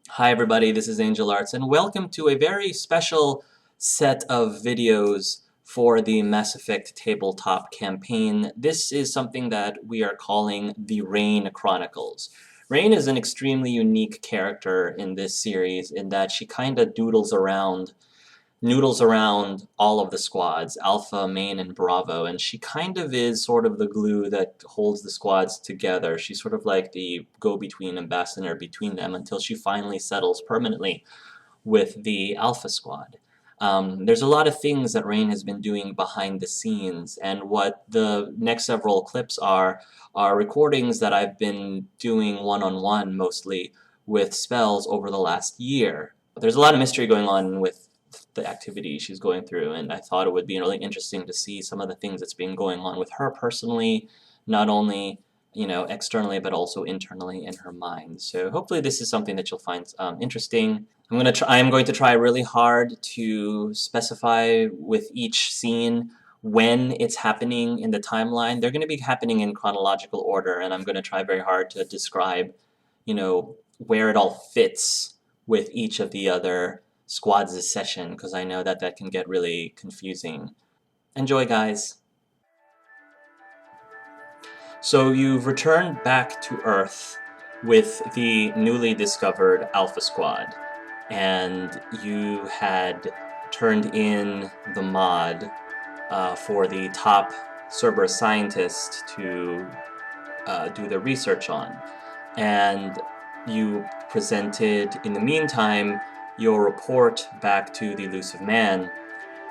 Hi everybody, this is Angel Arts, and welcome to a very special set of videos for the Mass Effect Tabletop campaign. This is something that we are calling the Rayne Chronicles. Rayne is an extremely unique character in this series in that she kind of noodles around all of the squads, Alpha, Main, and Bravo, and she kind of is sort of the glue that holds the squads together. She's sort of like the go-between ambassador between them until she finally settles permanently with the Alpha squad. There's a lot of things that Rayne has been doing behind the scenes, and what the next several clips are recordings that I've been doing one-on-one mostly with spells over the last year. There's a lot of mystery going on with the activity she's going through, and I thought it would be really interesting to see some of the things that's been going on with her personally, not only externally but also internally in her mind. So hopefully this is something that you'll find interesting. I am going to try really hard to specify with each scene when it's happening in the timeline. They're going to be happening in chronological order, and I'm going to try very hard to describe, where it all fits with each of the other squads' session, because I know that that can get really confusing. Enjoy, guys! So you've returned back to Earth with the newly discovered Alpha Squad, and you had turned in the mod for the top Cerberus scientist to do the research on. And you presented, in the meantime, your report back to the Elusive Man,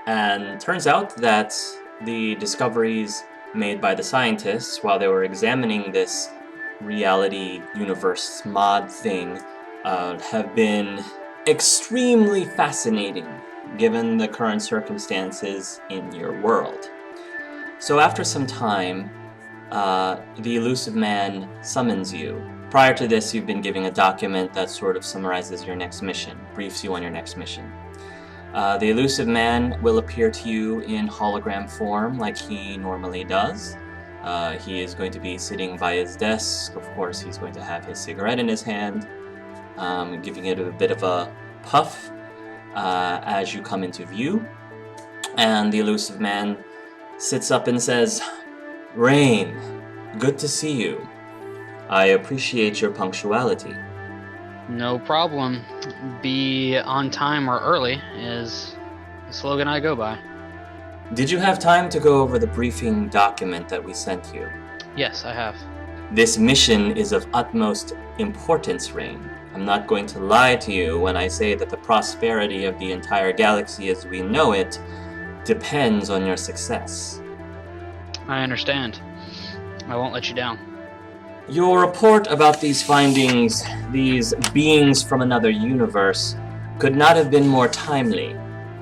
and turns out that the discoveries made by the scientists while they were examining this reality universe mod thing have been extremely fascinating given the current circumstances in your world. So after some time, the Elusive Man summons you. Prior to this, you've been given a document that sort of summarizes your next mission, briefs you on your next mission. The Elusive Man will appear to you in hologram form like he normally does. He is going to be sitting by his desk. Of course, he's going to have his cigarette in his hand, giving it a bit of a puff as you come into view. And the Elusive Man sits up and says, "Rayne, good to see you. I appreciate your punctuality." No problem. Be on time or early is the slogan I go by. Did you have time to go over the briefing document that we sent you? Yes, I have. This mission is of utmost importance, Rayne. I'm not going to lie to you when I say that the prosperity of the entire galaxy as we know it depends on your success. I understand. I won't let you down. Your report about these findings, these beings from another universe, could not have been more timely.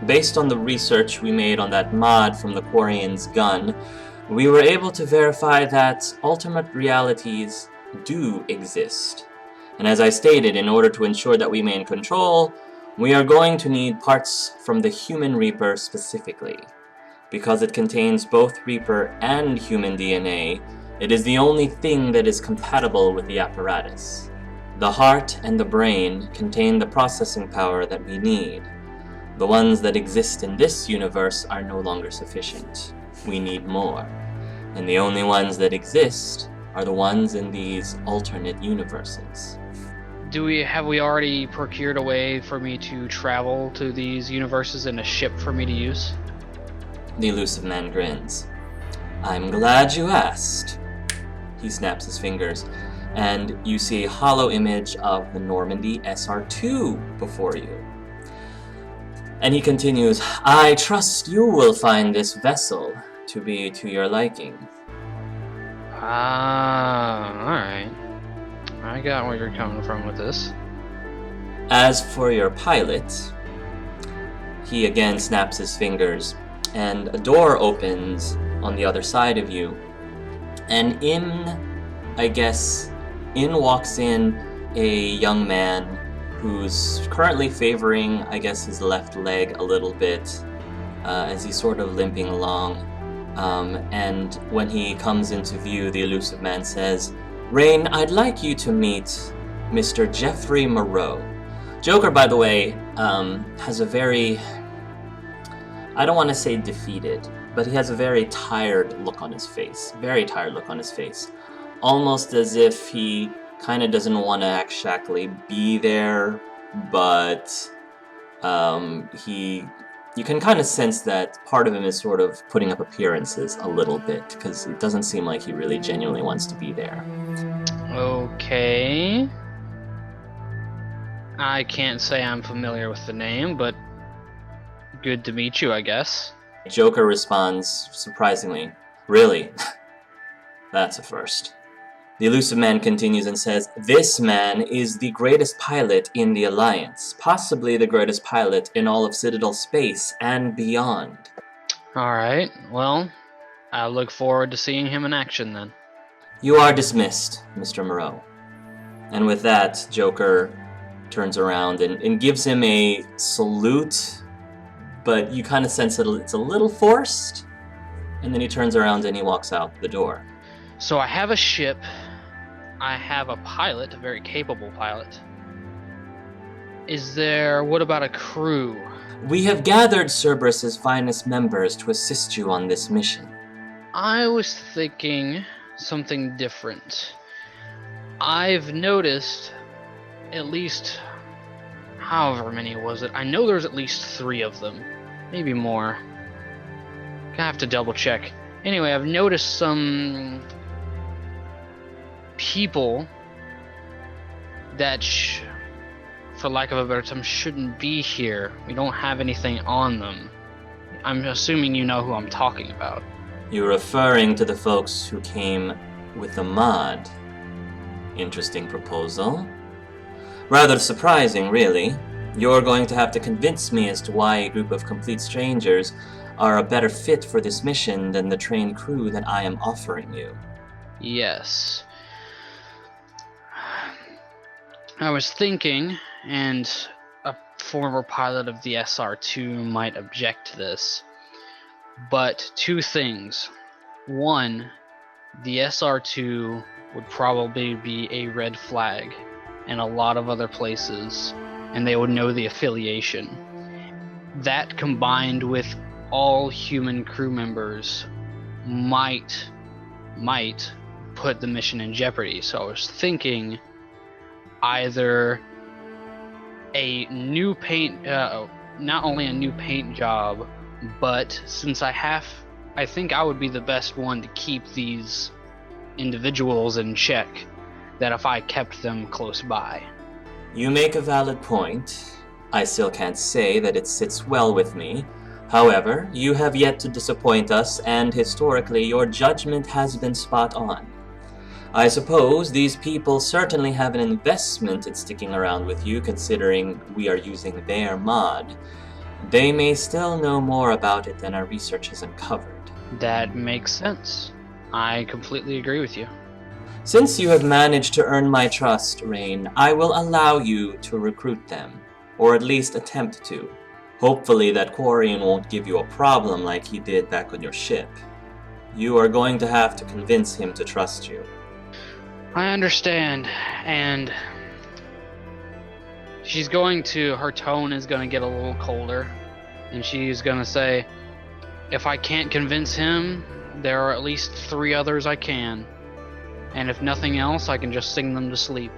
Based on the research we made on that mod from the Quarian's gun, we were able to verify that alternate realities do exist. And as I stated, in order to ensure that we maintain control, we are going to need parts from the Human Reaper specifically. Because it contains both Reaper and human DNA, it is the only thing that is compatible with the apparatus. The heart and the brain contain the processing power that we need. The ones that exist in this universe are no longer sufficient. We need more. And the only ones that exist are the ones in these alternate universes. Have we already procured a way for me to travel to these universes in a ship for me to use? The Elusive Man grins. I'm glad you asked. He snaps his fingers, and you see a hollow image of the Normandy SR2 before you. And he continues, I trust you will find this vessel to be to your liking. Alright. I got where you're coming from with this. As for your pilot, he again snaps his fingers, and a door opens on the other side of you. And in walks in a young man who's currently favoring, his left leg a little bit as he's sort of limping along. And when he comes into view, the Elusive Man says, Rayne, I'd like you to meet Mr. Jeffrey Moreau. Joker, by the way, has a very, I don't want to say defeated, but he has a very tired look on his face. Very tired look on his face. Almost as if he kind of doesn't want to actually be there, but you can kind of sense that part of him is sort of putting up appearances a little bit, because it doesn't seem like he really genuinely wants to be there. Okay. I can't say I'm familiar with the name, but good to meet you, I guess. Joker responds surprisingly, "Really? That's a first." The elusive man continues and says, "This man is the greatest pilot in the Alliance, possibly the greatest pilot in all of Citadel space and beyond." Alright, well, I look forward to seeing him in action then. "You are dismissed, Mr. Moreau." And with that, Joker turns around and gives him a salute, but you kind of sense that it's a little forced, and then he turns around and he walks out the door. So I have a ship, I have a pilot, a very capable pilot. What about a crew? "We have gathered Cerberus's finest members to assist you on this mission." I was thinking something different. I've noticed at least, however many was it? I know there's at least 3 of them. Maybe more. I have to double check. Anyway, I've noticed some people that, for lack of a better term, shouldn't be here. We don't have anything on them. I'm assuming you know who I'm talking about. "You're referring to the folks who came with the mod. Interesting proposal. Rather surprising, really. You're going to have to convince me as to why a group of complete strangers are a better fit for this mission than the trained crew that I am offering you." Yes. I was thinking, and a former pilot of the SR2 might object to this, but 2 things. 1, the SR2 would probably be a red flag in a lot of other places, and they would know the affiliation. That combined with all human crew members might put the mission in jeopardy. So I was thinking either a new paint, not only a new paint job, but since I think I would be the best one to keep these individuals in check, that if I kept them close by. "You make a valid point. I still can't say that it sits well with me. However, you have yet to disappoint us, and historically your judgment has been spot on. I suppose these people certainly have an investment in sticking around with you, considering we are using their mod. They may still know more about it than our research has uncovered." That makes sense. I completely agree with you. "Since you have managed to earn my trust, Rayne, I will allow you to recruit them, or at least attempt to. Hopefully that Quarian won't give you a problem like he did back on your ship. You are going to have to convince him to trust you." I understand, and her tone is going to get a little colder, and she's going to say, "If I can't convince him, there are at least 3 others I can. And if nothing else, I can just sing them to sleep."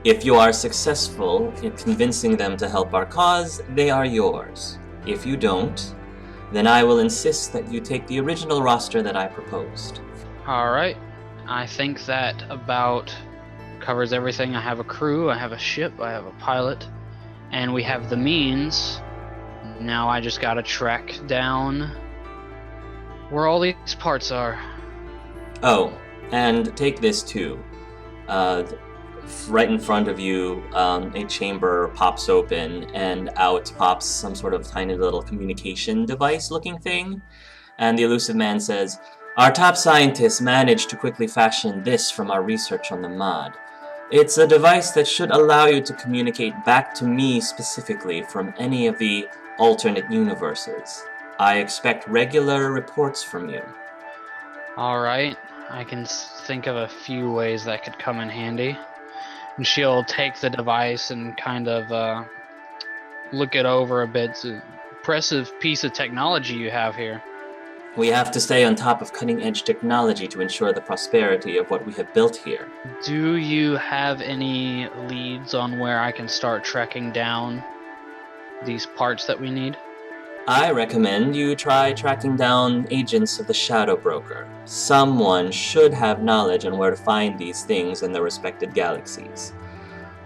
"If you are successful in convincing them to help our cause, they are yours. If you don't, then I will insist that you take the original roster that I proposed." Alright, I think that about covers everything. I have a crew, I have a ship, I have a pilot, and we have the means. Now I just gotta track down where all these parts are. Oh, and take this too. Right in front of you, a chamber pops open, and out pops some sort of tiny little communication device looking thing. And the elusive man says, "Our top scientists managed to quickly fashion this from our research on the mod. It's a device that should allow you to communicate back to me specifically from any of the alternate universes. I expect regular reports from you." Alright, I can think of a few ways that could come in handy. And she'll take the device and kind of look it over a bit. It's an impressive piece of technology you have here. We have to stay on top of cutting-edge technology to ensure the prosperity of what we have built here. Do you have any leads on where I can start tracking down these parts that we need? I recommend you try tracking down agents of the Shadow Broker. Someone should have knowledge on where to find these things in their respected galaxies.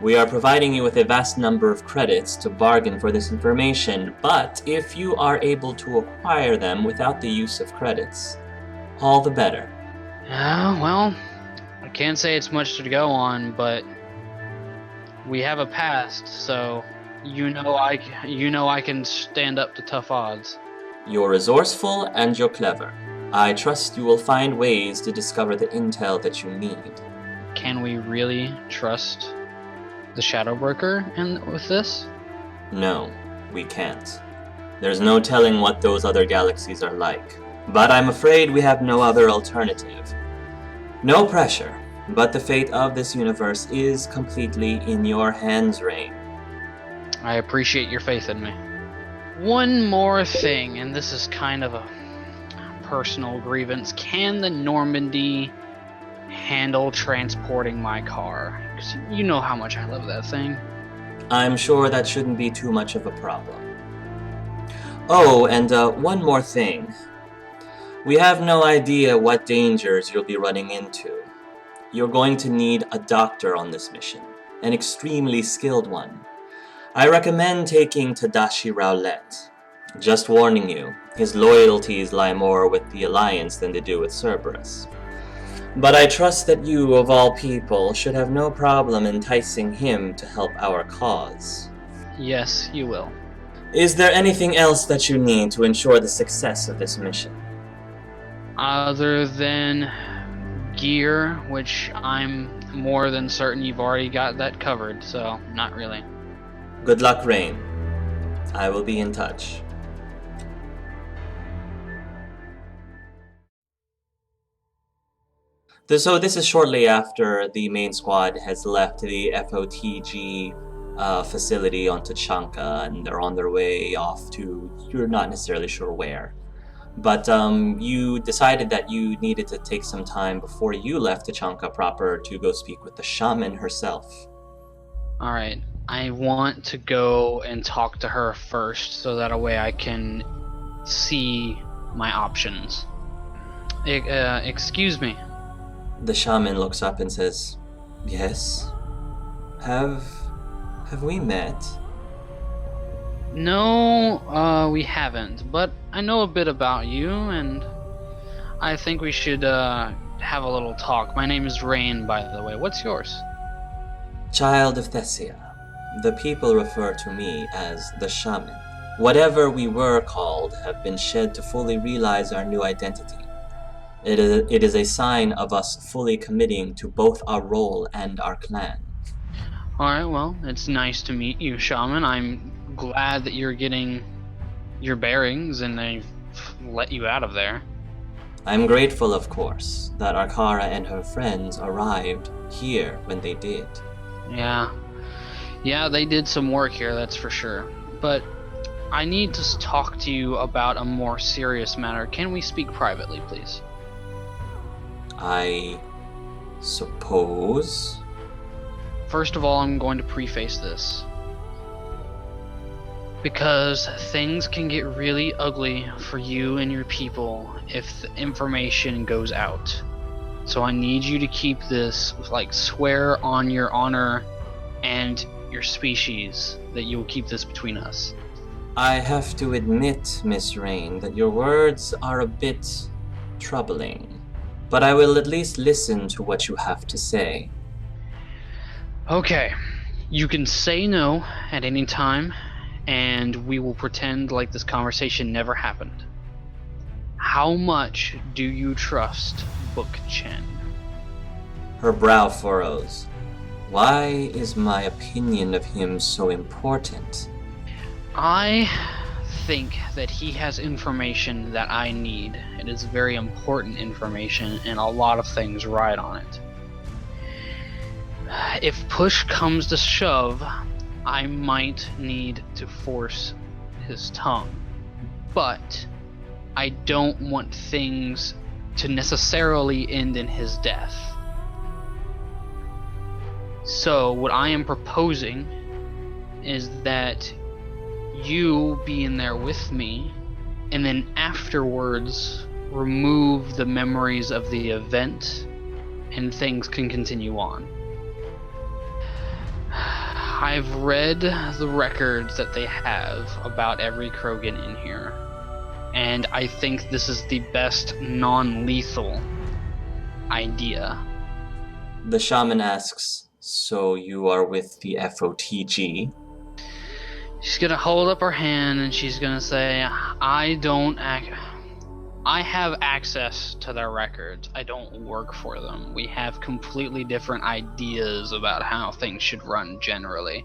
We are providing you with a vast number of credits to bargain for this information, but if you are able to acquire them without the use of credits, all the better. Well, I can't say it's much to go on, but we have a past, so you know I can stand up to tough odds. You're resourceful and you're clever. I trust you will find ways to discover the intel that you need. Can we really trust the Shadow Broker with this? No, we can't. There's no telling what those other galaxies are like. But I'm afraid we have no other alternative. No pressure, but the fate of this universe is completely in your hands, Rayne. I appreciate your faith in me. One more thing, and this is kind of a personal grievance. Can the Normandy handle transporting my car? Because you know how much I love that thing. I'm sure that shouldn't be too much of a problem. Oh, and one more thing. We have no idea what dangers you'll be running into. You're going to need a doctor on this mission, an extremely skilled one. I recommend taking Tadashi Rowlett. Just warning you, his loyalties lie more with the Alliance than they do with Cerberus. But I trust that you, of all people, should have no problem enticing him to help our cause. Yes, you will. Is there anything else that you need to ensure the success of this mission? Other than gear, which I'm more than certain you've already got that covered, so not really. Good luck, Rayne. I will be in touch. So this is shortly after the main squad has left the FOTG facility on Tachanka, and they're on their way off to, you're not necessarily sure where. But you decided that you needed to take some time before you left Tachanka proper to go speak with the shaman herself. Alright, I want to go and talk to her first, so that a way I can see my options. Excuse me. The shaman looks up and says, "Yes? Have we met?" No, we haven't, but I know a bit about you, and I think we should have a little talk. My name is Rayne, by the way. What's yours? Child of Thessia. The people refer to me as the shaman. Whatever we were called have been shed to fully realize our new identity. It is a sign of us fully committing to both our role and our clan. Alright, well, it's nice to meet you, shaman. I'm glad that you're getting your bearings and they've let you out of there. I'm grateful, of course, that Arkara and her friends arrived here when they did. Yeah, they did some work here, that's for sure. But I need to talk to you about a more serious matter. Can we speak privately, please? I suppose. First of all, I'm going to preface this, because things can get really ugly for you and your people if the information goes out. So I need you to keep this, like, swear on your honor and your species that you'll keep this between us. I have to admit, Miss Rayne, that your words are a bit troubling. But I will at least listen to what you have to say. Okay, you can say no at any time, and we will pretend like this conversation never happened. How much do you trust Book Chen? Her brow furrows. Why is my opinion of him so important? I think that he has information that I need. It is very important information, and a lot of things ride on it. If push comes to shove, I might need to force his tongue. But I don't want things to necessarily end in his death. So what I am proposing is that you be in there with me, and then afterwards remove the memories of the event, and things can continue on. I've read the records that they have about every Krogan in here, and I think this is the best non-lethal idea. The shaman asks, so you are with the FOTG? She's gonna hold up her hand and she's gonna say, I have access to their records. I don't work for them. We have completely different ideas about how things should run generally.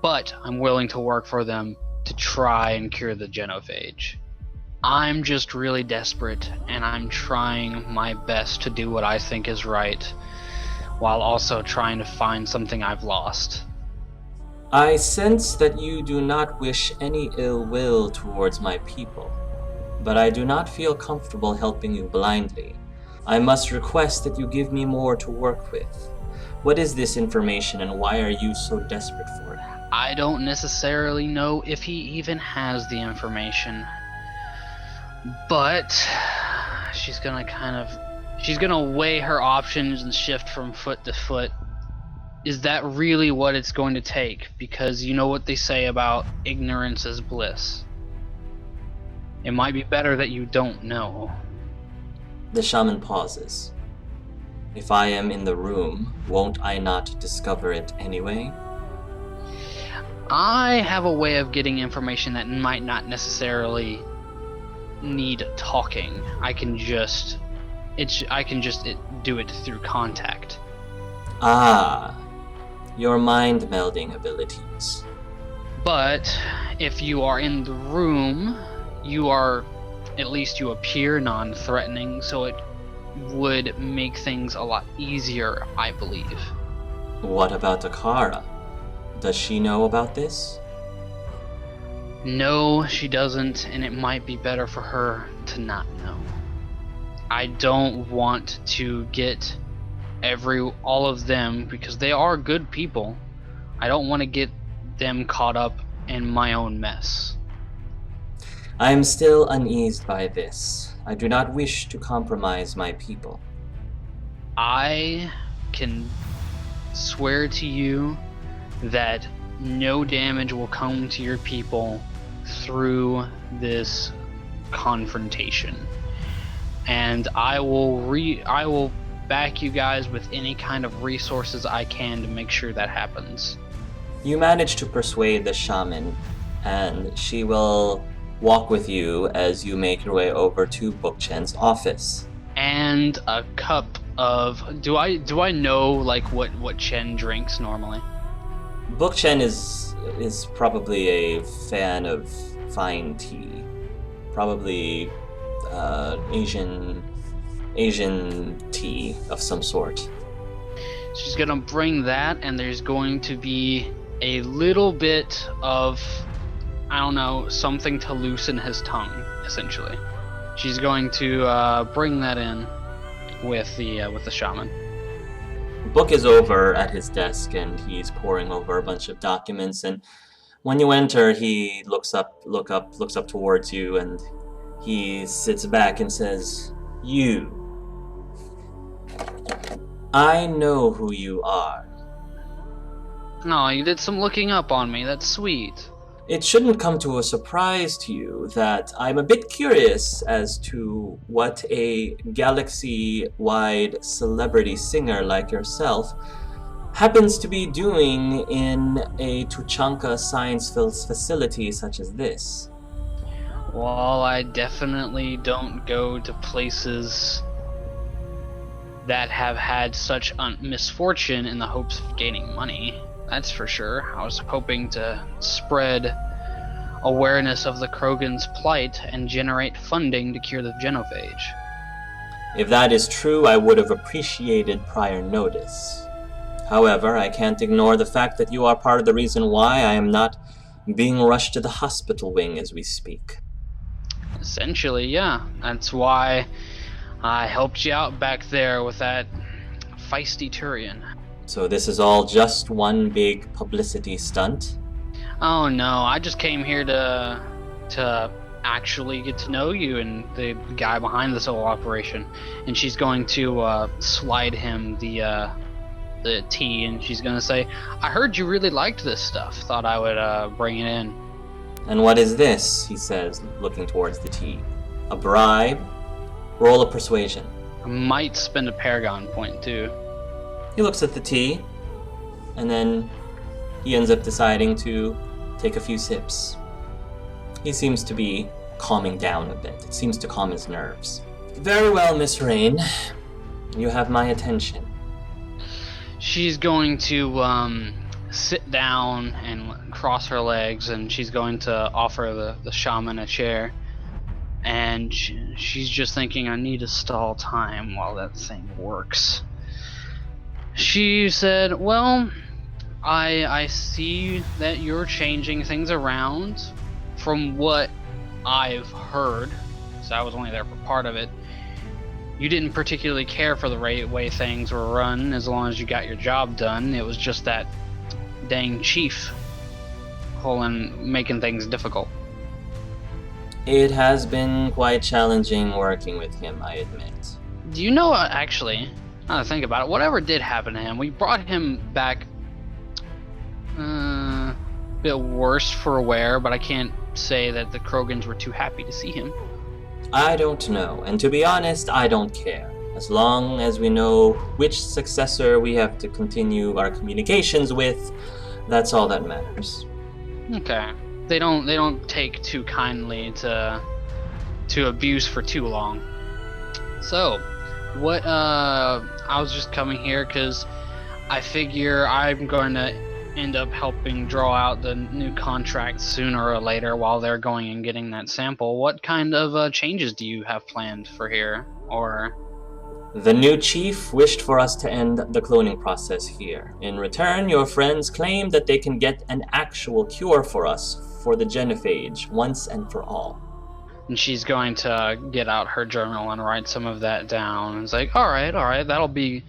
But I'm willing to work for them to try and cure the genophage. I'm just really desperate, and I'm trying my best to do what I think is right, while also trying to find something I've lost. I sense that you do not wish any ill will towards my people, but I do not feel comfortable helping you blindly. I must request that you give me more to work with. What is this information, and why are you so desperate for it? I don't necessarily know if he even has the information, but she's gonna weigh her options and shift from foot to foot. Is that really what it's going to take? Because you know what they say about ignorance is bliss. It might be better that you don't know. The shaman pauses. If I am in the room, won't I not discover it anyway? I have a way of getting information that might not necessarily need talking. I can just do it through contact. Ah, your mind melding abilities. But if you are in the room, you appear non-threatening, so it would make things a lot easier, I believe. What about Akara? Does she know about this? No, she doesn't, and it might be better for her to not know. I don't want to get all of them, because they are good people. I don't want to get them caught up in my own mess. I am still uneased by this. I do not wish to compromise my people. I can swear to you that no damage will come to your people through this confrontation. And I will back you guys with any kind of resources I can to make sure that happens. You manage to persuade the shaman, and she will walk with you as you make your way over to Bookchen's office. And a cup of... Do I know, like, what Chen drinks normally? Bookchen is probably a fan of fine tea. Probably Asian tea of some sort. She's gonna bring that, and there's going to be a little bit of, I don't know, something to loosen his tongue, essentially. She's going to bring that in with the shaman. Book is over at his desk, and he's poring over a bunch of documents, and when you enter, he looks up towards you, and he sits back and says, "You. I know who you are." No, you did some looking up on me. That's sweet. It shouldn't come to a surprise to you that I'm a bit curious as to what a galaxy-wide celebrity singer like yourself happens to be doing in a Tuchanka science facility such as this. Well, I definitely don't go to places that have had such misfortune in the hopes of gaining money. That's for sure. I was hoping to spread awareness of the Krogan's plight and generate funding to cure the genophage. If that is true, I would have appreciated prior notice. However, I can't ignore the fact that you are part of the reason why I am not being rushed to the hospital wing as we speak. Essentially, yeah. That's why I helped you out back there with that feisty Turian. So this is all just one big publicity stunt? Oh no, I just came here to actually get to know you and the guy behind this whole operation. And she's going to slide him the tea, and she's gonna say, "I heard you really liked this stuff. Thought I would bring it in." And what is this? He says, looking towards the tea. A bribe? Roll a persuasion. I might spend a Paragon point too. He looks at the tea, and then he ends up deciding to take a few sips. He seems to be calming down a bit. It seems to calm his nerves. Very well, Miss Rayne. You have my attention. She's going to sit down and cross her legs, and she's going to offer the shaman a chair. And she's just thinking, I need to stall time while that thing works. She said, well, I see that you're changing things around. From what I've heard, so I was only there for part of it, you didn't particularly care for the way things were run as long as you got your job done. It was just that dang chief making things difficult. It has been quite challenging working with him, I admit. Do you know, actually, now that I think about it, whatever did happen to him, we brought him back a bit worse for wear, but I can't say that the Krogans were too happy to see him. I don't know, and to be honest, I don't care. As long as we know which successor we have to continue our communications with, that's all that matters. Okay. They don't take too kindly to abuse for too long. So, what I was just coming here because I figure I'm going to end up helping draw out the new contract sooner or later while they're going and getting that sample. What kind of changes do you have planned for here? Or the new chief wished for us to end the cloning process here. In return, your friends claim that they can get an actual cure for us for the genophage once and for all. And she's going to get out her journal and write some of that down. It's like, all right, that'll be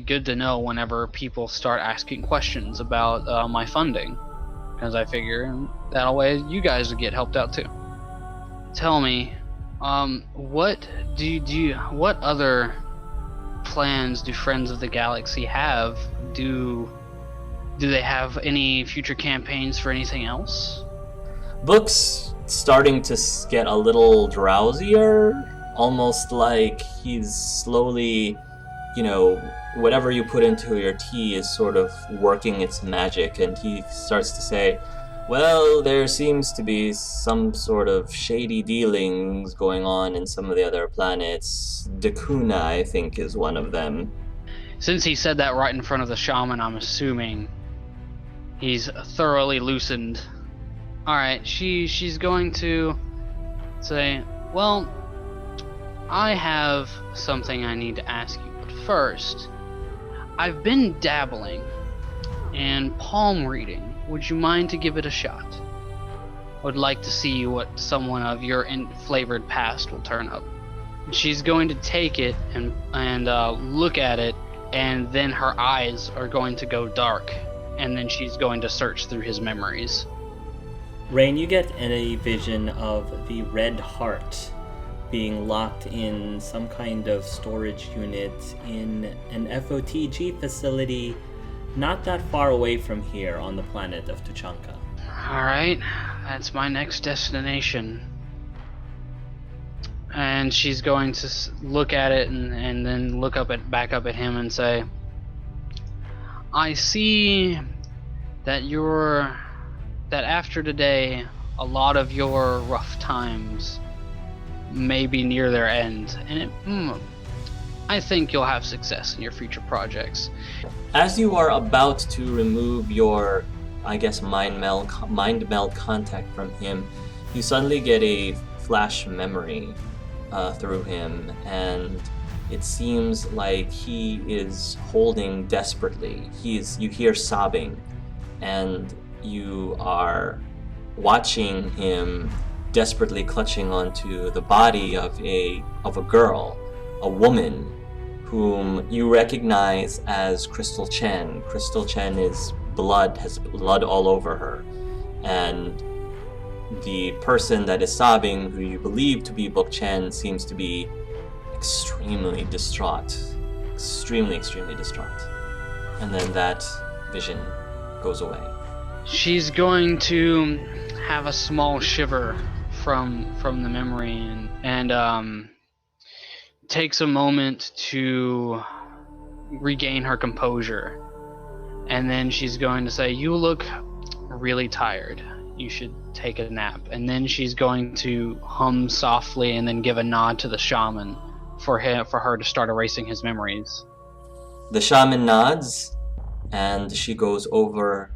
good to know whenever people start asking questions about my funding, because I figure that way you guys would get helped out too. Tell me, what what other plans do Friends of the Galaxy have? Do they have any future campaigns for anything else? Book's starting to get a little drowsier, almost like he's slowly, whatever you put into your tea is sort of working its magic, and he starts to say, well, there seems to be some sort of shady dealings going on in some of the other planets. Dakuna, I think, is one of them. Since he said that right in front of the shaman, I'm assuming he's thoroughly loosened. Alright, she's going to say, well, I have something I need to ask you, but first, I've been dabbling in palm reading. Would you mind to give it a shot? Would like to see what someone of your flavored past will turn up. She's going to take it and look at it, and then her eyes are going to go dark, and then she's going to search through his memories. Rayne, you get a vision of the Red Heart being locked in some kind of storage unit in an FOTG facility not that far away from here on the planet of Tuchanka. Alright, that's my next destination. And she's going to look at it and then look back up at him and say, I see that after today, a lot of your rough times may be near their end, and I think you'll have success in your future projects. As you are about to remove your, mind meld contact from him, you suddenly get a flash memory through him, and it seems like he is holding desperately. You hear sobbing, and you are watching him desperately clutching onto the body of a girl, a woman, whom you recognize as Crystal Chen. Crystal Chen has blood all over her, and the person that is sobbing, who you believe to be Book Chen, seems to be extremely distraught. Extremely distraught. And then that vision goes away. She's going to have a small shiver from the memory and takes a moment to regain her composure. And then she's going to say, "You look really tired. You should take a nap." And then she's going to hum softly and then give a nod to the shaman for her to start erasing his memories. The shaman nods, and she goes over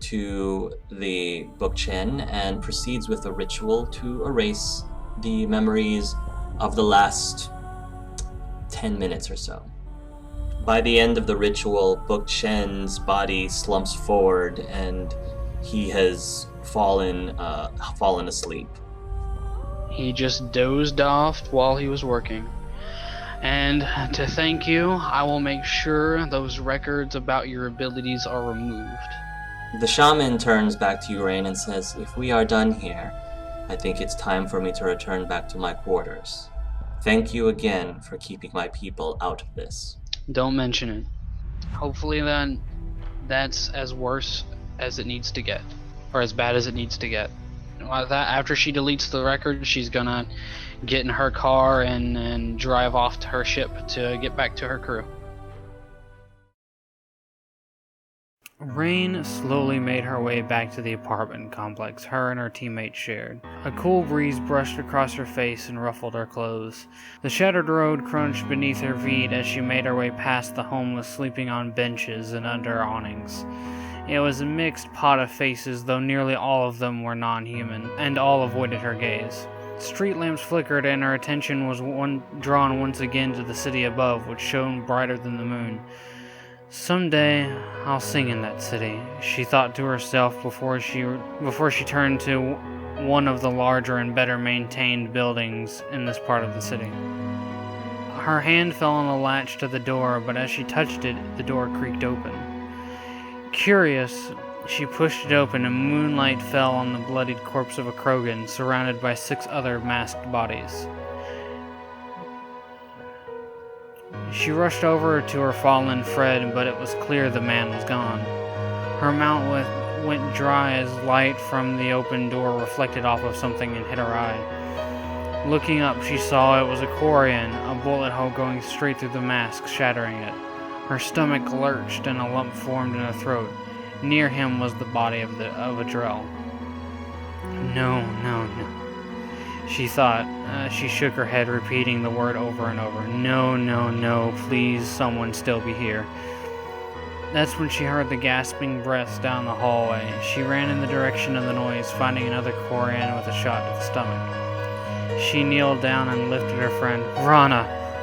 to the Book Chen and proceeds with a ritual to erase the memories of the last 10 minutes or so. By the end of the ritual, Book Chen's body slumps forward and he has fallen asleep. He just dozed off while he was working. And to thank you, I will make sure those records about your abilities are removed. The shaman turns back to you, Rayne, and says, "If we are done here, I think it's time for me to return back to my quarters. Thank you again for keeping my people out of this." Don't mention it. Hopefully then that's as worse as it needs to get, or as bad as it needs to get. After she deletes the record, she's gonna get in her car and drive off to her ship to get back to her crew. Rayne slowly made her way back to the apartment complex her and her teammates shared. A cool breeze brushed across her face and ruffled her clothes. The shattered road crunched beneath her feet as she made her way past the homeless sleeping on benches and under awnings. It was a mixed pot of faces, though nearly all of them were non-human, and all avoided her gaze. Street lamps flickered and her attention was drawn once again to the city above, which shone brighter than the moon. "Someday I'll sing in that city," she thought to herself before she turned to one of the larger and better maintained buildings in this part of the city. Her hand fell on the latch to the door, but as she touched it, the door creaked open. Curious, she pushed it open and moonlight fell on the bloodied corpse of a Krogan, surrounded by 6 other masked bodies. She rushed over to her fallen Fred, but it was clear the man was gone. Her mount went dry as light from the open door reflected off of something and hit her eye. Looking up, she saw it was a Quarian, a bullet hole going straight through the mask, shattering it. Her stomach lurched and a lump formed in her throat. Near him was the body of a Drell. No, she thought. She shook her head, repeating the word over and over. No, please, someone still be here. That's when she heard the gasping breaths down the hallway. She ran in the direction of the noise, finding another Quarian with a shot to the stomach. She kneeled down and lifted her friend.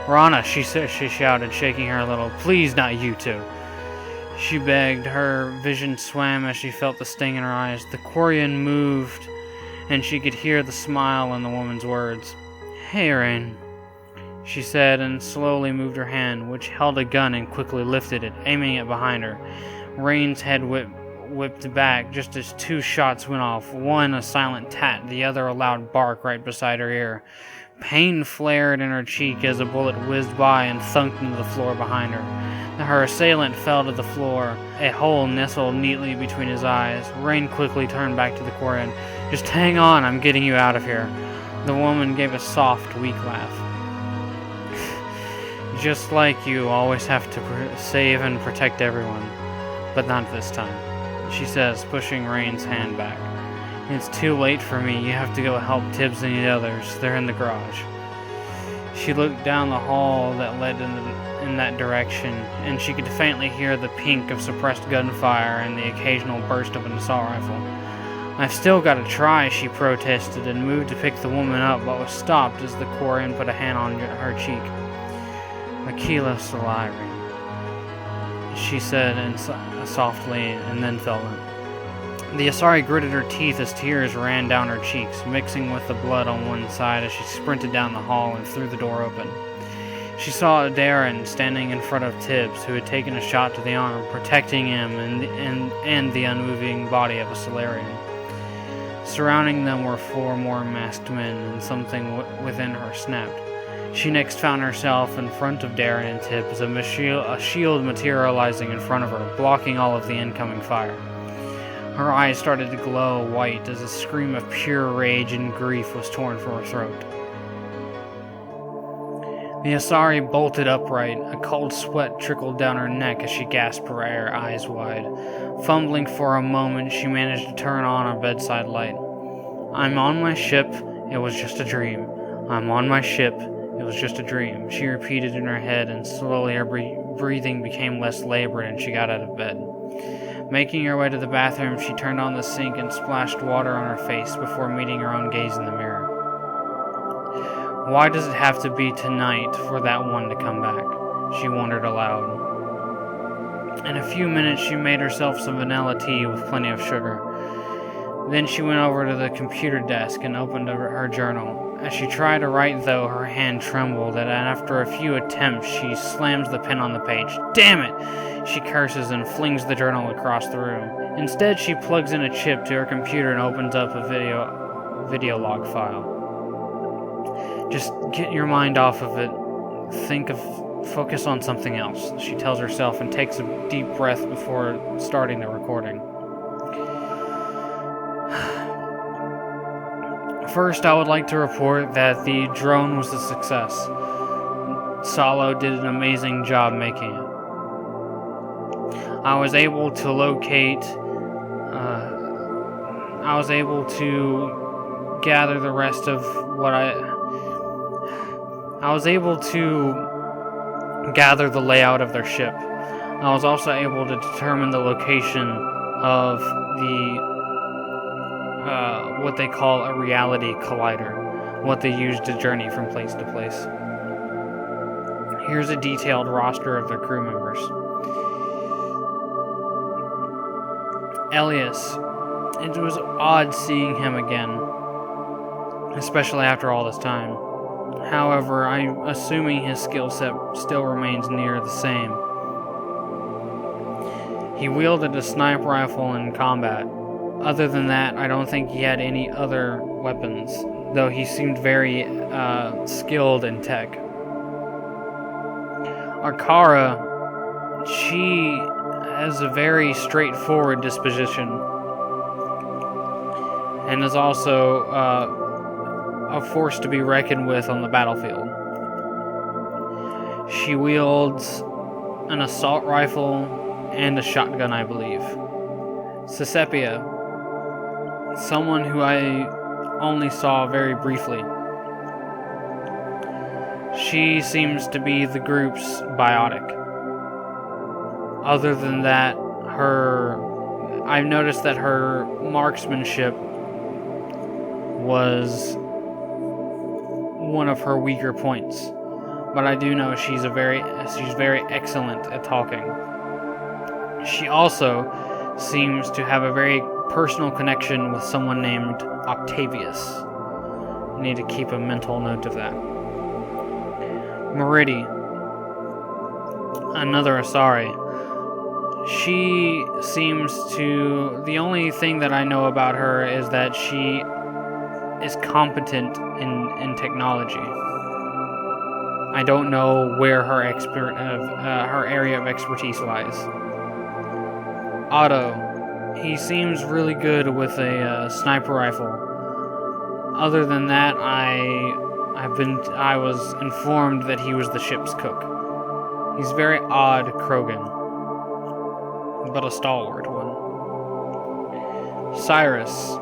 Rana, she shouted, shaking her a little. "Please, not you two." She begged. Her vision swam as she felt the sting in her eyes. The Quarian moved, and she could hear the smile in the woman's words. "Hey, Rayne," she said, and slowly moved her hand, which held a gun, and quickly lifted it, aiming it behind her. Rayne's head whipped back just as 2 shots went off, one a silent tat, the other a loud bark right beside her ear. Pain flared in her cheek as a bullet whizzed by and thunked into the floor behind her. Her assailant fell to the floor, a hole nestled neatly between his eyes. Rayne quickly turned back to the Quarian. "Just hang on, I'm getting you out of here." The woman gave a soft, weak laugh. "Just like you always have to save and protect everyone, but not this time," she says, pushing Rayne's hand back. "It's too late for me. You have to go help Tibbs and the others. They're in the garage." She looked down the hall that led in that direction, and she could faintly hear the pink of suppressed gunfire and the occasional burst of an assault rifle. "I've still got to try," she protested, and moved to pick the woman up, but was stopped as the Quarian put a hand on her cheek. Aquila Salari, she said softly, and then fell in. The Asari gritted her teeth as tears ran down her cheeks, mixing with the blood on one side as she sprinted down the hall and threw the door open. She saw Darren standing in front of Tibbs, who had taken a shot to the arm, protecting him and the unmoving body of a Solarian. Surrounding them were 4 more masked men, and something within her snapped. She next found herself in front of Darren and Tibbs, a shield materializing in front of her, blocking all of the incoming fire. Her eyes started to glow white as a scream of pure rage and grief was torn from her throat. The Asari bolted upright. A cold sweat trickled down her neck as she gasped for air, eyes wide. Fumbling for a moment, she managed to turn on her bedside light. "I'm on my ship. It was just a dream. I'm on my ship. It was just a dream," she repeated in her head, and slowly her breathing became less labored and she got out of bed. Making her way to the bathroom, she turned on the sink and splashed water on her face before meeting her own gaze in the mirror. Why does it have to be tonight for that one to come back? She wondered aloud. In a few minutes, she made herself some vanilla tea with plenty of sugar. Then she went over to the computer desk and opened her journal. As she tried to write, though, her hand trembled, and after a few attempts, she slams the pen on the page. "Damn it!" she curses and flings the journal across the room. Instead, she plugs in a chip to her computer and opens up a video log file. "Just get your mind off of it. Focus on something else," she tells herself and takes a deep breath before starting the recording. First, I would like to report that the drone was a success. Salo did an amazing job making it. I was able to gather the rest of what I was able to gather the layout of their ship. I was also able to determine the location of the what they call a reality collider, what they use to journey from place to place. Here's a detailed roster of their crew members. Elias. It was odd seeing him again, especially after all this time. However, I'm assuming his skill set still remains near the same. He wielded a sniper rifle in combat. Other than that, I don't think he had any other weapons, though he seemed very skilled in tech. Arkara, she has a very straightforward disposition, and is also a force to be reckoned with on the battlefield. She wields an assault rifle and a shotgun, I believe. Sisepia, someone who I only saw very briefly. She seems to be the group's biotic. Other than that, I've noticed that her marksmanship was one of her weaker points, but I do know she's very excellent at talking. She also seems to have a very personal connection with someone named Octavius. I need to keep a mental note of that. Meridi, another Asari. She seems to... The only thing that I know about her is that she is competent in technology. I don't know where her area of expertise lies. Otto, he seems really good with a sniper rifle. Other than that, I was informed that he was the ship's cook. He's very odd Krogan, but a stalwart one. Cyrus,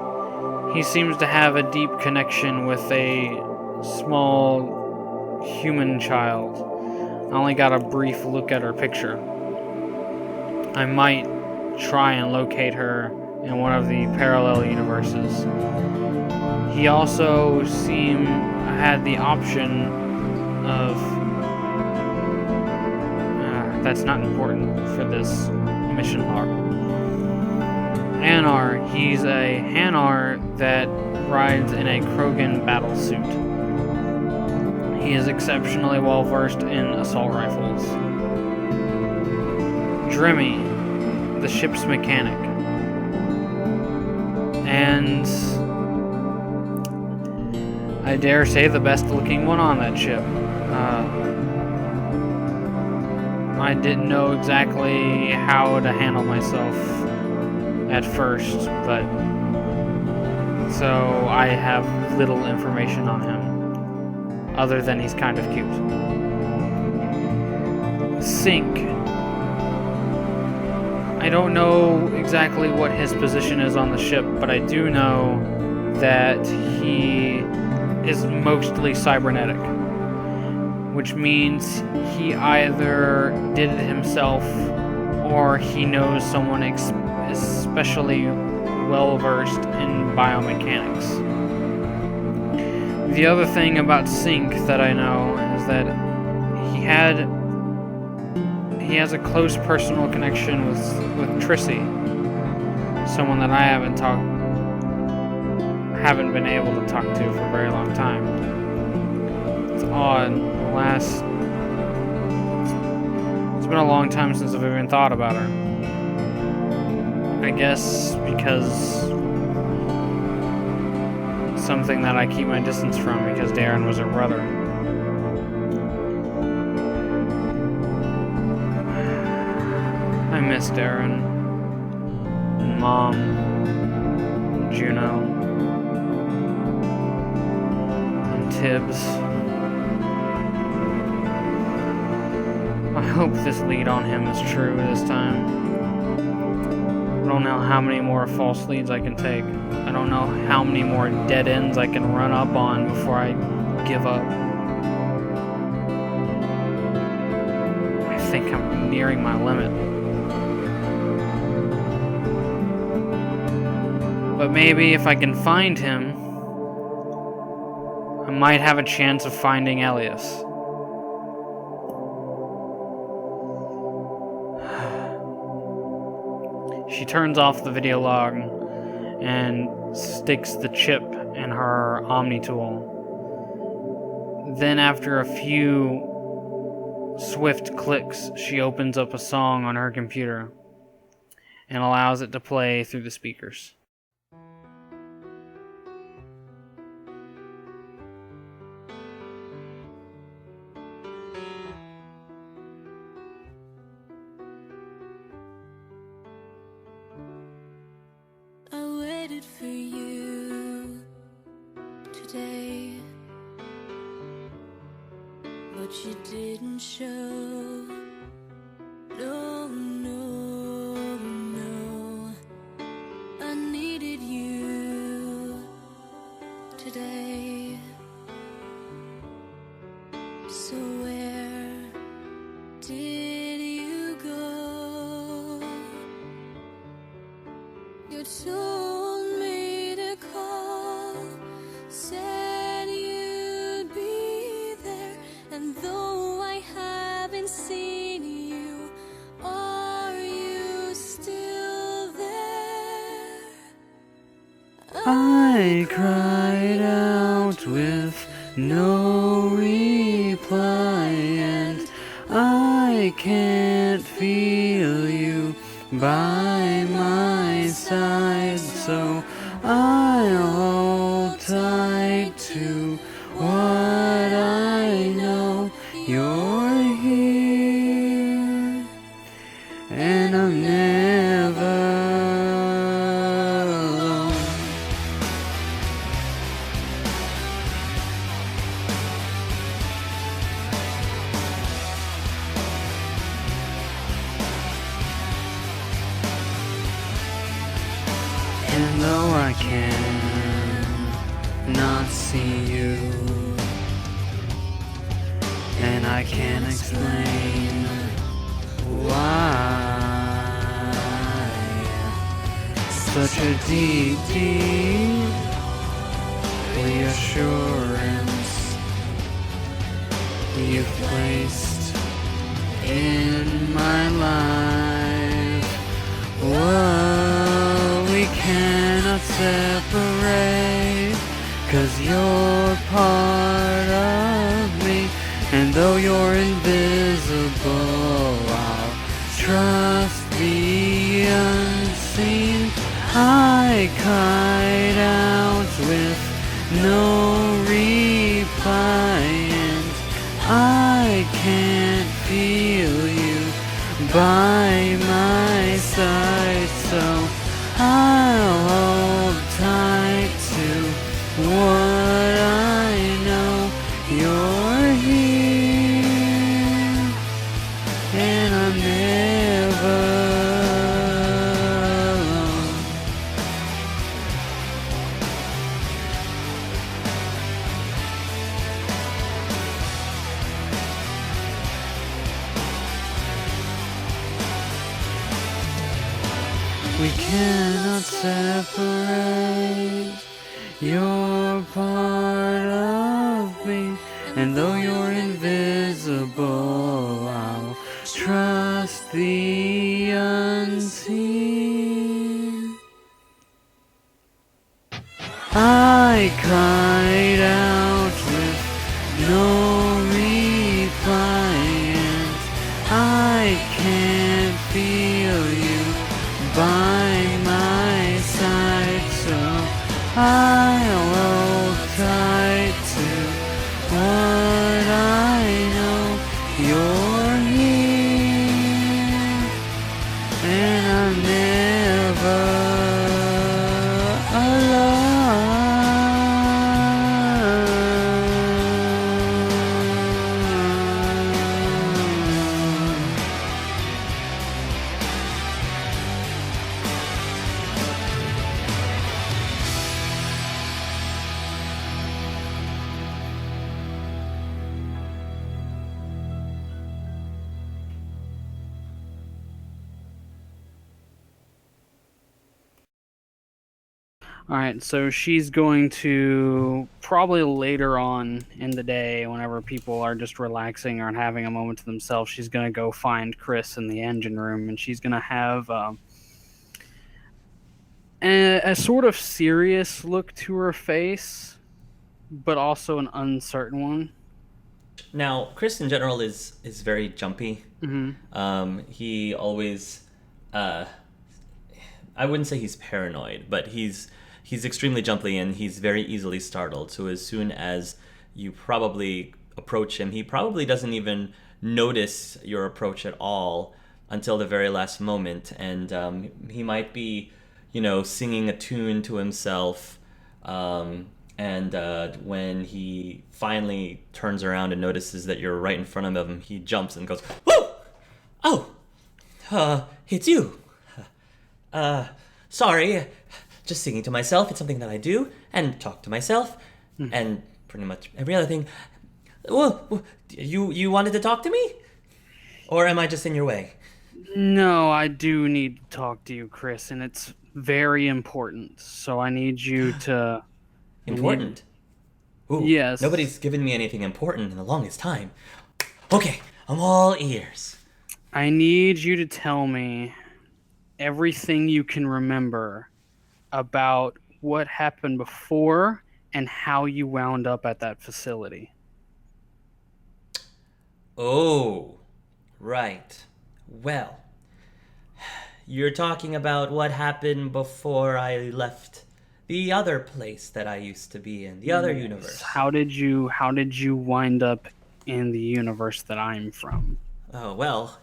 he seems to have a deep connection with a small human child. I only got a brief look at her picture. I might try and locate her in one of the parallel universes. He also had the option of that's not important for this mission log. Anar, he's a Hanar that rides in a Krogan battle suit. He is exceptionally well versed in assault rifles. Dremmy, the ship's mechanic. And I dare say the best looking one on that ship. I didn't know exactly how to handle myself at first, but so I have little information on him, other than he's kind of cute. Sink. I don't know exactly what his position is on the ship, but I do know that he is mostly cybernetic, which means he either did it himself or he knows someone especially well versed in biomechanics. The other thing about Sink that I know is that he has a close personal connection with Trissy, someone that I haven't been able to talk to for a very long time. It's odd. It's been a long time since I've even thought about her. I guess because something that I keep my distance from because Darren was her brother. I miss Darren and Mom and Juno and Tibbs. I hope this lead on him is true this time. I don't know how many more false leads I can take. I don't know how many more dead ends I can run up on before I give up. I think I'm nearing my limit. But maybe if I can find him, I might have a chance of finding Elias. She turns off the video log and sticks the chip in her Omni tool. Then after a few swift clicks, she opens up a song on her computer and allows it to play through the speakers. For you today, but you didn't show. No, no, no. I needed you today. So where did you go? You told me to call, said you'd be there, and though I haven't seen you, are you still there? I cried out with no reply, and I can't feel you by my side, so I'll hold tight to what I know. You're here, and I'm never alone. And though I can not see you, and I can't explain why, such a deep, deep reassurance you've placed in my life. Whoa, we cannot separate, 'cause you're part of me. And though you're invisible, I'll trust the unseen. I cried out with no reply, and I can't feel you by my side, so I'll hold tight to what I know. You're here, and I'm never alone. We cannot separate. You're part of me, and though you're invisible, I'll trust the unseen. I cried out with no reply, and I can't feel you by my side, so I'll hold tight to what I know. You're here, and I'm never alone. Alright, so she's going to probably later on in the day, whenever people are just relaxing or having a moment to themselves, she's going to go find Chris in the engine room, and she's going to have a sort of serious look to her face, but also an uncertain one. Now, Chris in general is very jumpy. Mm-hmm. He always, I wouldn't say he's paranoid, but he's extremely jumpy and he's very easily startled. So as soon as you probably approach him, he probably doesn't even notice your approach at all until the very last moment. And he might be, singing a tune to himself. And when he finally turns around and notices that you're right in front of him, he jumps and goes, "Whoa! Oh, it's you. Sorry, just singing to myself. It's something that I do, and talk to myself, and pretty much every other thing. Well, you wanted to talk to me? Or am I just in your way?" No, I do need to talk to you, Chris, and it's very important. So I need you to... Important? Ooh, Yes. Nobody's given me anything important in the longest time. Okay, I'm all ears. I need you to tell me everything you can remember about what happened before and how you wound up at that facility. Oh, right. Well, you're talking about what happened before I left the other place that I used to be in, the other universe. How did you wind up in the universe that I'm from? Oh, well,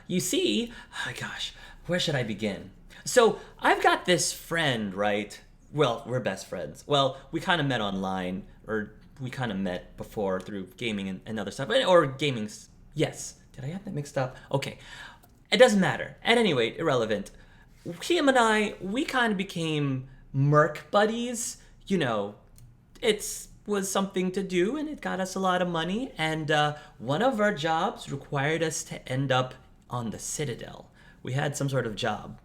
you see, gosh, where should I begin? So, I've got this friend, right? Well, we're best friends. Well, we kind of met online, or we kind of met before through gaming and other stuff. Or gaming, yes. Did I have that mixed up? Okay. It doesn't matter. At any rate, irrelevant. Him and I, we kind of became merc buddies. It was something to do, and it got us a lot of money. And one of our jobs required us to end up on the Citadel. We had some sort of job.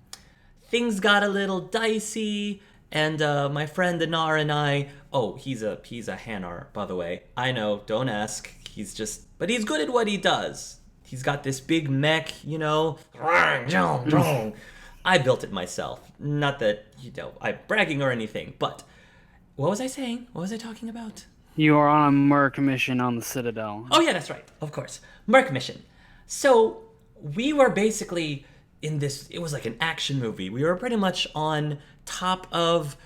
Things got a little dicey, and my friend Anar and I... Oh, he's a Hanar, by the way. I know, don't ask. But he's good at what he does. He's got this big mech, you know. I built it myself. Not that, I'm bragging or anything, but what was I saying? What was I talking about? You are on a Merc mission on the Citadel. Oh, yeah, that's right. Of course. Merc mission. So, we were basically in this, it was like an action movie. We were pretty much on top of,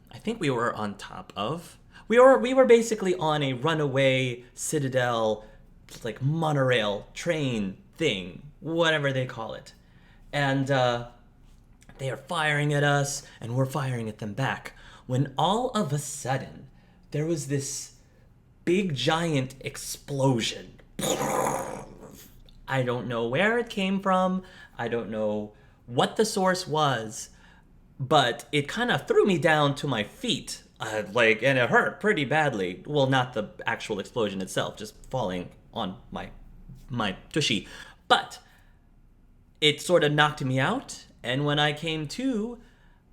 I think we were on top of, we were basically on a runaway Citadel, like monorail train thing, whatever they call it. And they are firing at us, and we're firing at them back. When all of a sudden, there was this big giant explosion. I don't know where it came from. I don't know what the source was, but it kind of threw me down to my feet. And it hurt pretty badly. Well, not the actual explosion itself, just falling on my tushy. But it sort of knocked me out, and when I came to,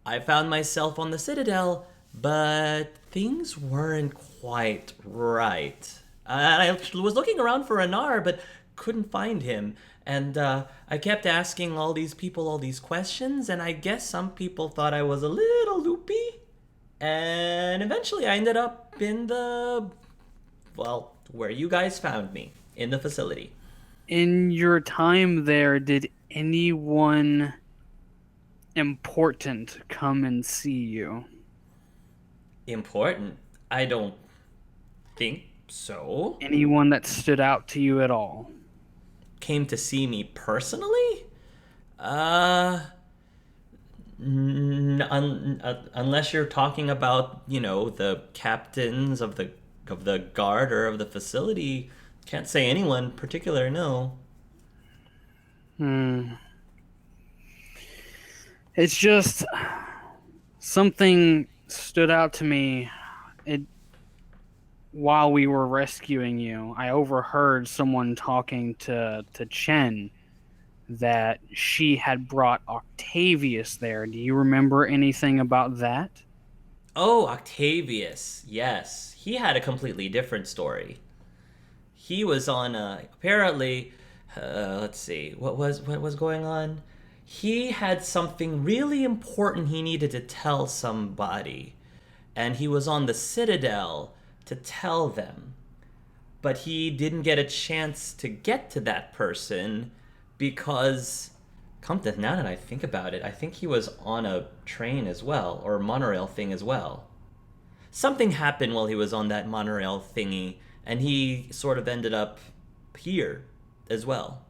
I found myself on the Citadel, but things weren't quite right. I was looking around for Anar, but couldn't find him. And I kept asking all these people all these questions, and I guess some people thought I was a little loopy. And eventually I ended up in where you guys found me, in the facility. In your time there, did anyone important come and see you? Important? I don't think so. Anyone that stood out to you at all? Came to see me personally? Unless you're talking about, the captains of the guard or of the facility, can't say anyone particular, no. It's just something stood out to me. While we were rescuing you, I overheard someone talking to Chen that she had brought Octavius there. Do you remember anything about that? Oh, Octavius, yes. He had a completely different story. He was on apparently, let's see, what was going on? He had something really important he needed to tell somebody, and he was on the Citadel to tell them. But he didn't get a chance to get to that person because, now that I think about it, I think he was on a train as well, or a monorail thing as well. Something happened while he was on that monorail thingy, and he sort of ended up here as well.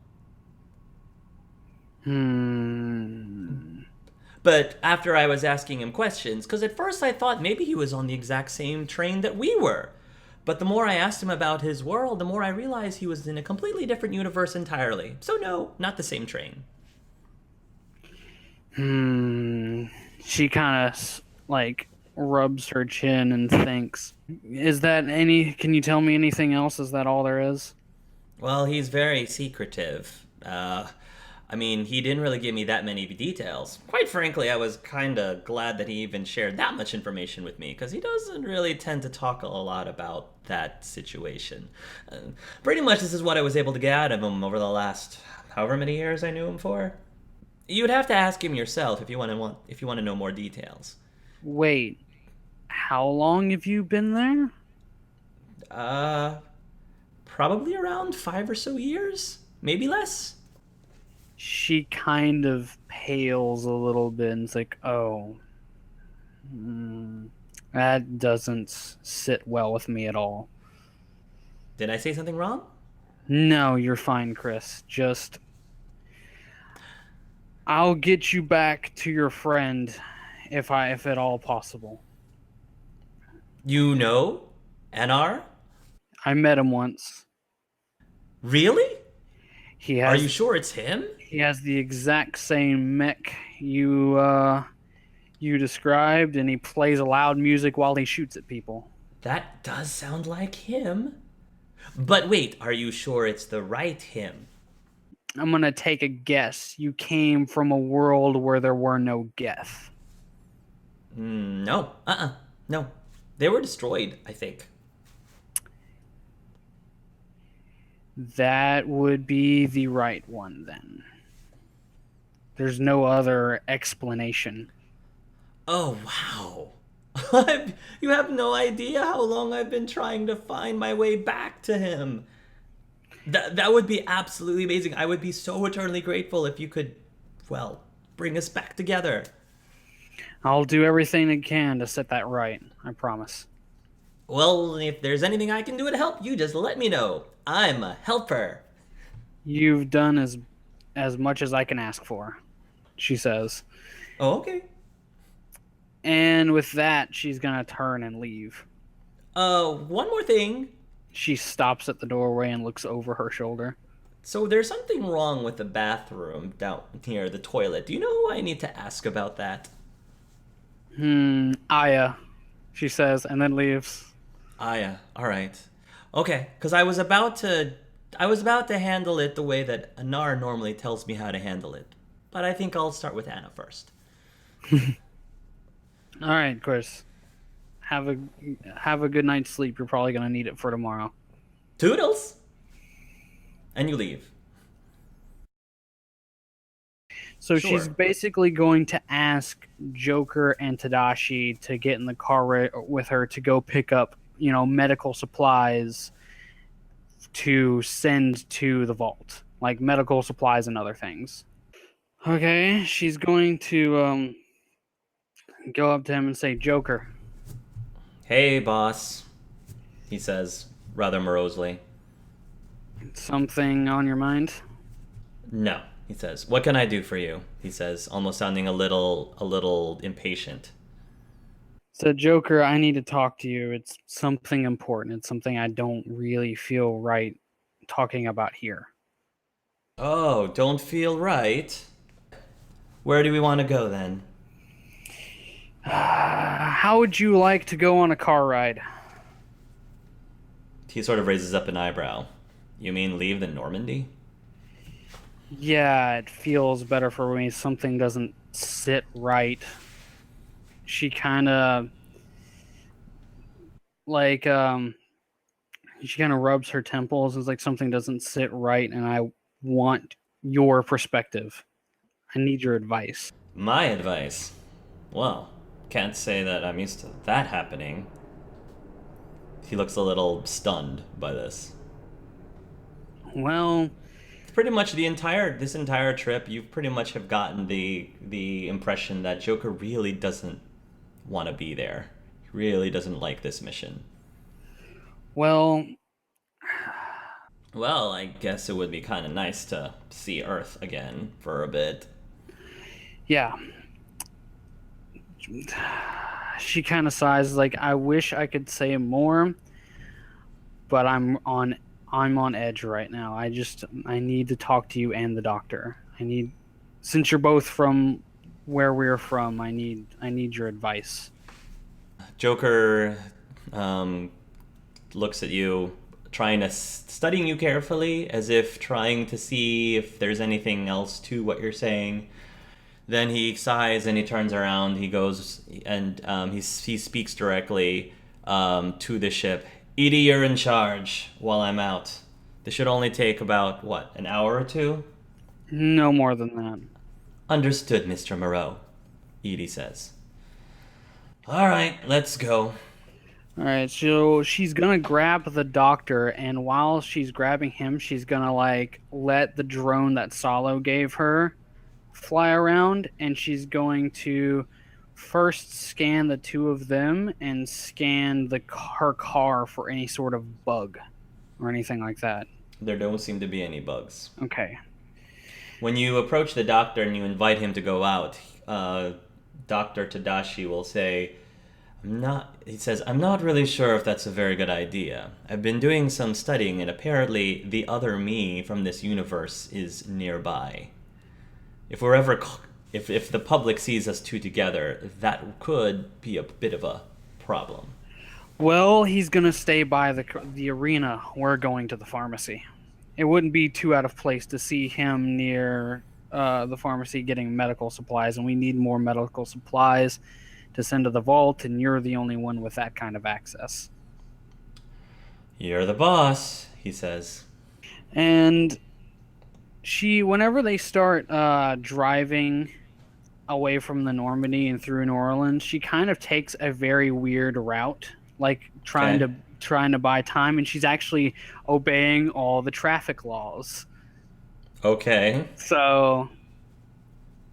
But after I was asking him questions, because at first I thought maybe he was on the exact same train that we were. But the more I asked him about his world, the more I realized he was in a completely different universe entirely. So no, not the same train. She kind of, rubs her chin and thinks. Can you tell me anything else? Is that all there is? Well, he's very secretive. He didn't really give me that many details. Quite frankly, I was kind of glad that he even shared that much information with me, because he doesn't really tend to talk a lot about that situation. Pretty much this is what I was able to get out of him over the last however many years I knew him for. You'd have to ask him yourself if you want to know more details. Wait, how long have you been there? Probably around 5 or so years, maybe less. She kind of pales a little bit and is like, that doesn't sit well with me at all. Did I say something wrong? No, you're fine, Chris. Just, I'll get you back to your friend if at all possible. You know Anar? I met him once. Really? Are you Are sure it's him? He has the exact same mech you described, and he plays loud music while he shoots at people. That does sound like him. But wait, are you sure it's the right him? I'm gonna take a guess. You came from a world where there were no Geth. No. No. They were destroyed, I think. That would be the right one, then. There's no other explanation. Oh, wow. You have no idea how long I've been trying to find my way back to him. That would be absolutely amazing. I would be so eternally grateful if you could, well, bring us back together. I'll do everything I can to set that right. I promise. Well, if there's anything I can do to help, you just let me know. I'm a helper. You've done as much as I can ask for, she says. Oh, okay. And with that, she's gonna turn and leave. One more thing. She stops at the doorway and looks over her shoulder. So there's something wrong with the bathroom down near the toilet. Do you know who I need to ask about that? Aya, she says, and then leaves. Ah, yeah. All right. Okay, because I was about to handle it the way that Anar normally tells me how to handle it. But I think I'll start with Anna first. All right, Chris. Have a good night's sleep. You're probably gonna need it for tomorrow. Toodles! And you leave. So Sure. she's basically going to ask Joker and Tadashi to get in the car with her to go pick up, medical supplies to send to the vault, like medical supplies and other things. Okay, she's going to go up to him and say, "Joker." Hey, boss, he says, rather morosely. Something on your mind? No, he says. What can I do for you? He says, almost sounding a little impatient. So, Joker, I need to talk to you. It's something important. It's something I don't really feel right talking about here. Oh, don't feel right? Where do we want to go then? How would you like to go on a car ride? He sort of raises up an eyebrow. You mean leave the Normandy? Yeah, it feels better for me. Something doesn't sit right. She kind of like she kind of rubs her temples. It's like something doesn't sit right, and I want your perspective. I need your advice. My advice? Well, can't say that I'm used to that happening. He looks a little stunned by this. Well, Pretty much this entire trip, you pretty much have gotten the impression that Joker really doesn't want to be there. He really doesn't like this mission. well, Well, I guess it would be kind of nice to see Earth again for a bit. yeah. She kind of sighs like, I wish I could say more, but I'm on edge right now. I need to talk to you and the doctor. Since you're both from where we're from, I need your advice. Joker looks at you, studying you carefully, as if trying to see if there's anything else to what you're saying. Then he sighs and he turns around. He goes and he speaks directly to the ship. Edie, you're in charge while I'm out. This should only take about, what, an hour or two? No more than that. Understood, Mr. Moreau, Edie says. All right, let's go. All right, so she's gonna grab the doctor, and while she's grabbing him, she's gonna let the drone that Salo gave her fly around, and she's going to first scan the two of them and scan her car for any sort of bug or anything like that. There don't seem to be any bugs. Okay. When you approach the doctor and you invite him to go out, Dr. Tadashi will say, I'm not really sure if that's a very good idea. I've been doing some studying and apparently the other me from this universe is nearby. If the public sees us two together, that could be a bit of a problem. Well, he's gonna stay by the arena. We're going to the pharmacy. It wouldn't be too out of place to see him near the pharmacy getting medical supplies, and we need more medical supplies to send to the vault, and you're the only one with that kind of access. You're the boss, he says. And whenever they start driving away from the Normandy and through New Orleans, she kind of takes a very weird route, like Okay. trying to buy time, and she's actually obeying all the traffic laws. Okay. So,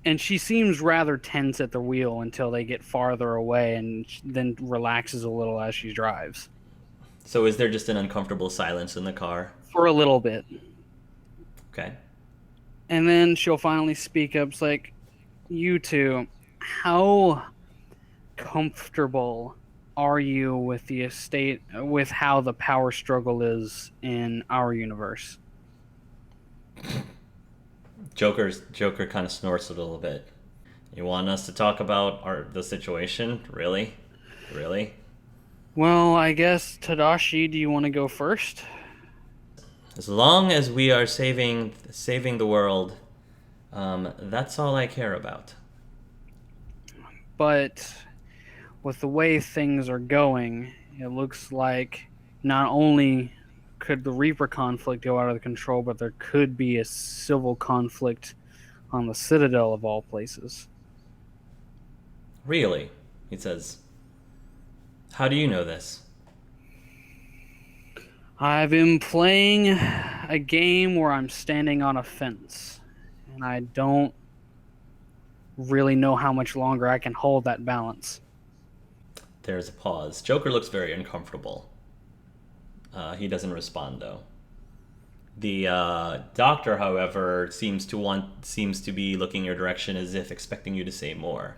and she seems rather tense at the wheel until they get farther away, and then relaxes a little as she drives So is there just an uncomfortable silence in the car? for a little bit. Okay. And then she'll finally speak up. It's like, you two, how comfortable are you with the estate, with how the power struggle is in our universe? Joker kind of snorts a little bit. You want us to talk about the situation? Really? Really? Well, I guess, Tadashi, do you want to go first? As long as we are saving the world, that's all I care about. But with the way things are going, it looks like not only could the Reaper conflict go out of control, but there could be a civil conflict on the Citadel of all places. Really? He says. How do you know this? I've been playing a game where I'm standing on a fence, and I don't really know how much longer I can hold that balance. There's a pause. Joker looks very uncomfortable. He doesn't respond though. The doctor, however, seems to be looking your direction as if expecting you to say more.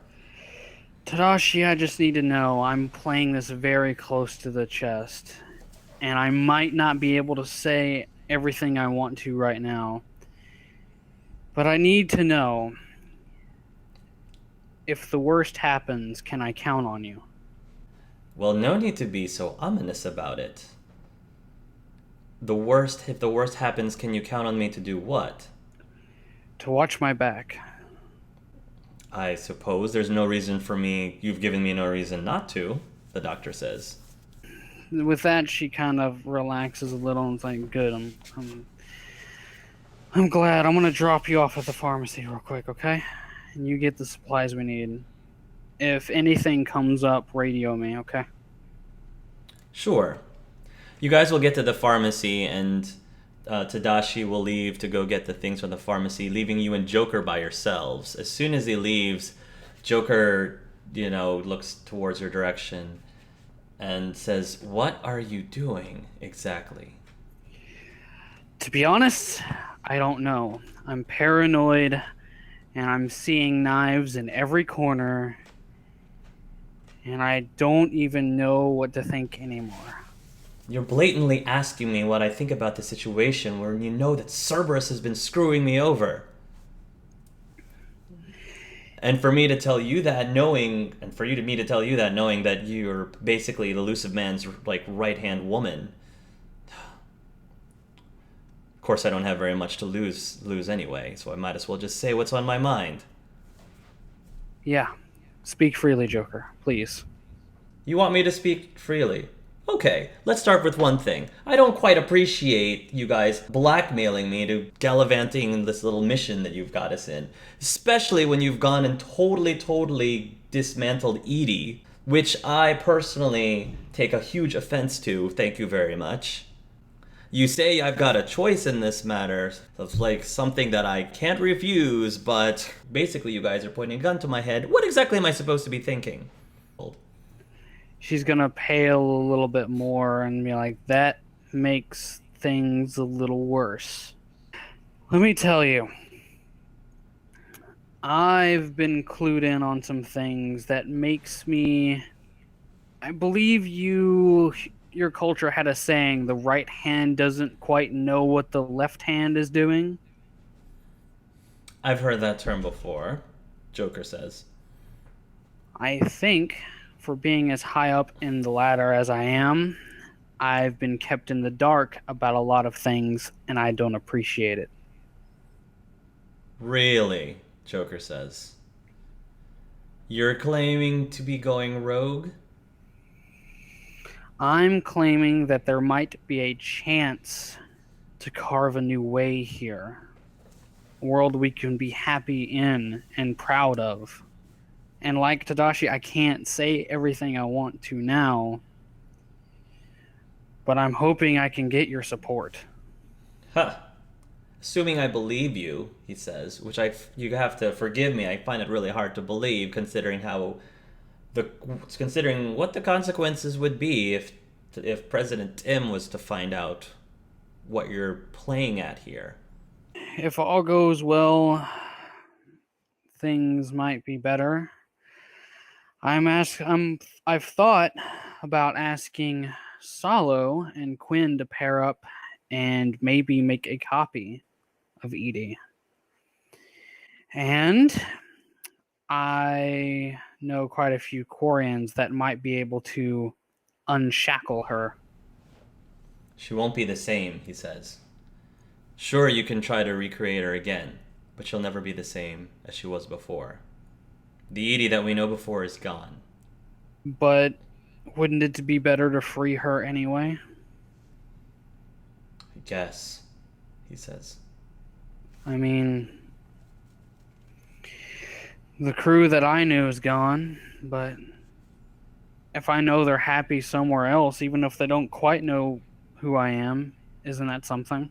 Tadashi, I just need to know, I'm playing this very close to the chest, and I might not be able to say everything I want to right now, but I need to know, if the worst happens, can I count on you? Well, no need to be so ominous about it. If the worst happens, can you count on me to do what? To watch my back. I suppose there's no reason for me. You've given me no reason not to, the doctor says. With that, she kind of relaxes a little and is like, good, I'm glad. I'm gonna drop you off at the pharmacy real quick, okay? And you get the supplies we need. If anything comes up, radio me, okay? Sure. You guys will get to the pharmacy, and Tadashi will leave to go get the things from the pharmacy, leaving you and Joker by yourselves. As soon as he leaves, Joker, looks towards your direction and says, "What are you doing exactly?" To be honest, I don't know. I'm paranoid, and I'm seeing knives in every corner, and I don't even know what to think anymore. You're blatantly asking me what I think about the situation when you know that Cerberus has been screwing me over. And for me to tell you that knowing that you're basically the elusive man's right-hand woman. Of course, I don't have very much to lose anyway, so I might as well just say what's on my mind. Yeah. Speak freely, Joker, please. You want me to speak freely? Okay, let's start with one thing. I don't quite appreciate you guys blackmailing me to gallivanting in this little mission that you've got us in. Especially when you've gone and totally dismantled Edie, which I personally take a huge offense to. Thank you very much. You say I've got a choice in this matter. It's like something that I can't refuse, but basically you guys are pointing a gun to my head. What exactly am I supposed to be thinking? She's gonna pale a little bit more and be like, that makes things a little worse. Let me tell you, I've been clued in on some things that makes me... I believe your culture had a saying, the right hand doesn't quite know what the left hand is doing. I've heard that term before, Joker says. I think, for being as high up in the ladder as I am, I've been kept in the dark about a lot of things, and I don't appreciate it. Really? Joker says. You're claiming to be going rogue? I'm claiming that there might be a chance to carve a new way here. A world we can be happy in and proud of. And like Tadashi, I can't say everything I want to now, but I'm hoping I can get your support. Huh. Assuming I believe you, he says, which you have to forgive me. I find it really hard to believe, considering considering what the consequences would be if President Tim was to find out what you're playing at here. If all goes well, things might be better. I've thought about asking Solo and Quinn to pair up and maybe make a copy of Edie. And I know quite a few Quarians that might be able to unshackle her. She won't be the same, he says. Sure, you can try to recreate her again, but she'll never be the same as she was before. The Edie that we know before is gone. But wouldn't it be better to free her anyway? I guess, he says. I mean, the crew that I knew is gone, but if I know they're happy somewhere else, even if they don't quite know who I am, isn't that something?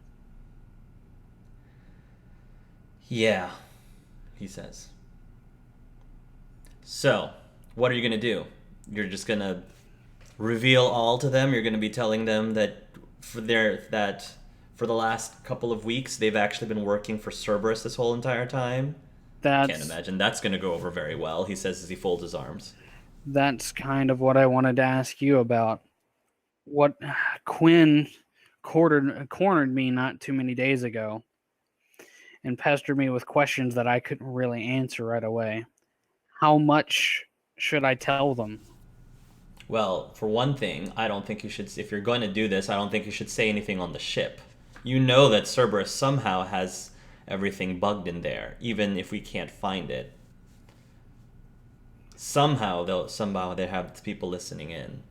Yeah, he says. So, what are you going to do? You're just going to reveal all to them? You're going to be telling them that for the last couple of weeks they've actually been working for Cerberus this whole entire time? Can't imagine that's going to go over very well, he says as he folds his arms. That's kind of what I wanted to ask you about. What Quinn cornered me not too many days ago and pestered me with questions that I couldn't really answer right away. How much should I tell them? Well, for one thing, I don't think you should, if you're going to do this, I don't think you should say anything on the ship. You know that Cerberus somehow has everything bugged in there, even if we can't find it. Somehow they have people listening in.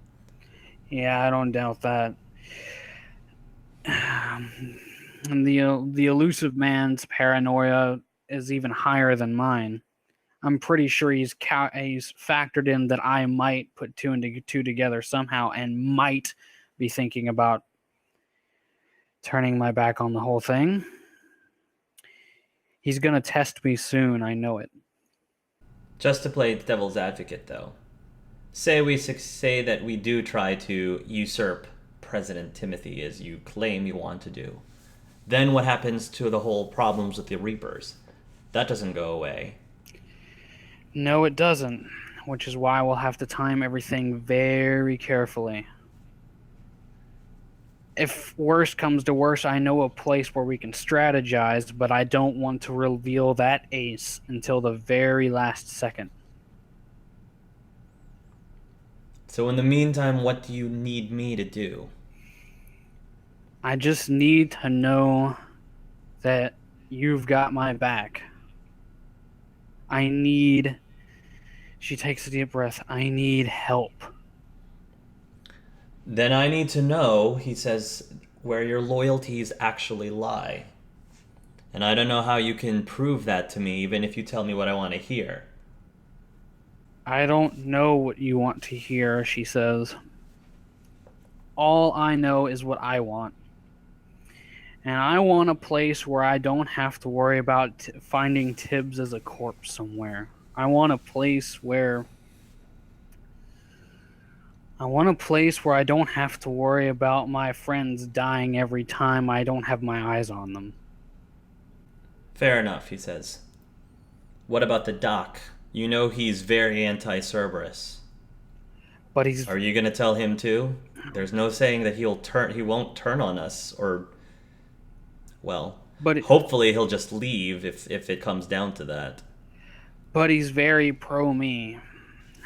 Yeah, I don't doubt that. And the elusive man's paranoia is even higher than mine. I'm pretty sure he's factored in that I might put two and two together somehow and might be thinking about turning my back on the whole thing. He's going to test me soon, I know it. Just to play devil's advocate, though, say that we do try to usurp President Timothy as you claim you want to do. Then what happens to the whole problems with the Reapers? That doesn't go away. No, it doesn't, which is why we'll have to time everything very carefully. If worst comes to worst, I know a place where we can strategize, but I don't want to reveal that ace until the very last second. So in the meantime, what do you need me to do? I just need to know that you've got my back. She takes a deep breath. I need help. Then I need to know, he says, where your loyalties actually lie. And I don't know how you can prove that to me, even if you tell me what I want to hear. I don't know what you want to hear, she says. All I know is what I want. And I want a place where I don't have to worry about finding Tibbs as a corpse somewhere. I want a place where I don't have to worry about my friends dying every time I don't have my eyes on them. Fair enough, he says. What about the doc? You know he's very anti-Cerberus. But he's... Are you going to tell him too? There's no saying that he won't turn on us, or... Well, hopefully he'll just leave if it comes down to that. But he's very pro-me.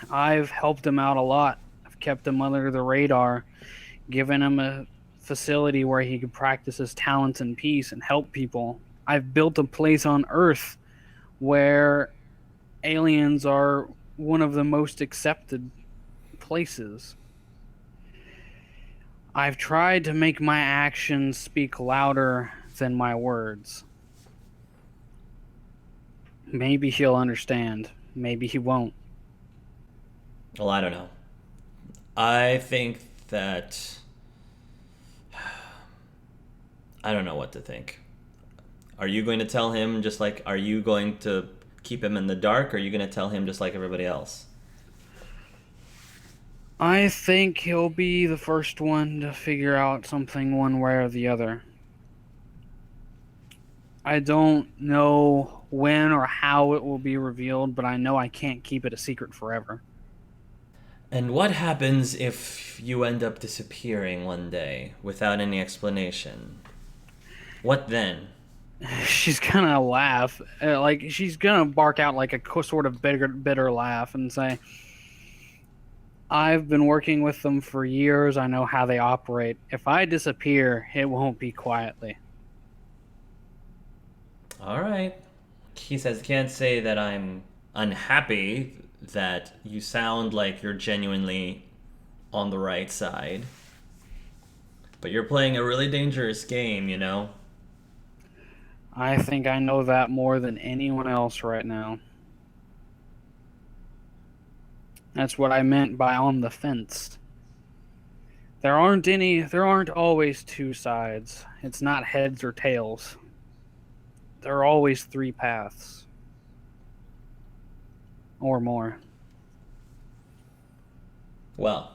I've helped him out a lot. I've kept him under the radar, given him a facility where he could practice his talents in peace and help people. I've built a place on Earth where aliens are one of the most accepted places. I've tried to make my actions speak louder than my words. Maybe he'll understand. Maybe he won't. Well, I don't know. I think that... I don't know what to think. Are you going to tell him just like... Are you going to keep him in the dark, or are you going to tell him just like everybody else? I think he'll be the first one to figure out something one way or the other. I don't know when or how it will be revealed, but I know I can't keep it a secret forever. And what happens if you end up disappearing one day without any explanation? What then? She's gonna laugh. Like, she's gonna bark out like a sort of bitter laugh and say, I've been working with them for years. I know how they operate. If I disappear, it won't be quietly. All right. He says, can't say that I'm unhappy that you sound like you're genuinely on the right side. But you're playing a really dangerous game, you know? I think I know that more than anyone else right now. That's what I meant by on the fence. There aren't always two sides. It's not heads or tails. There are always three paths. Or more. Well,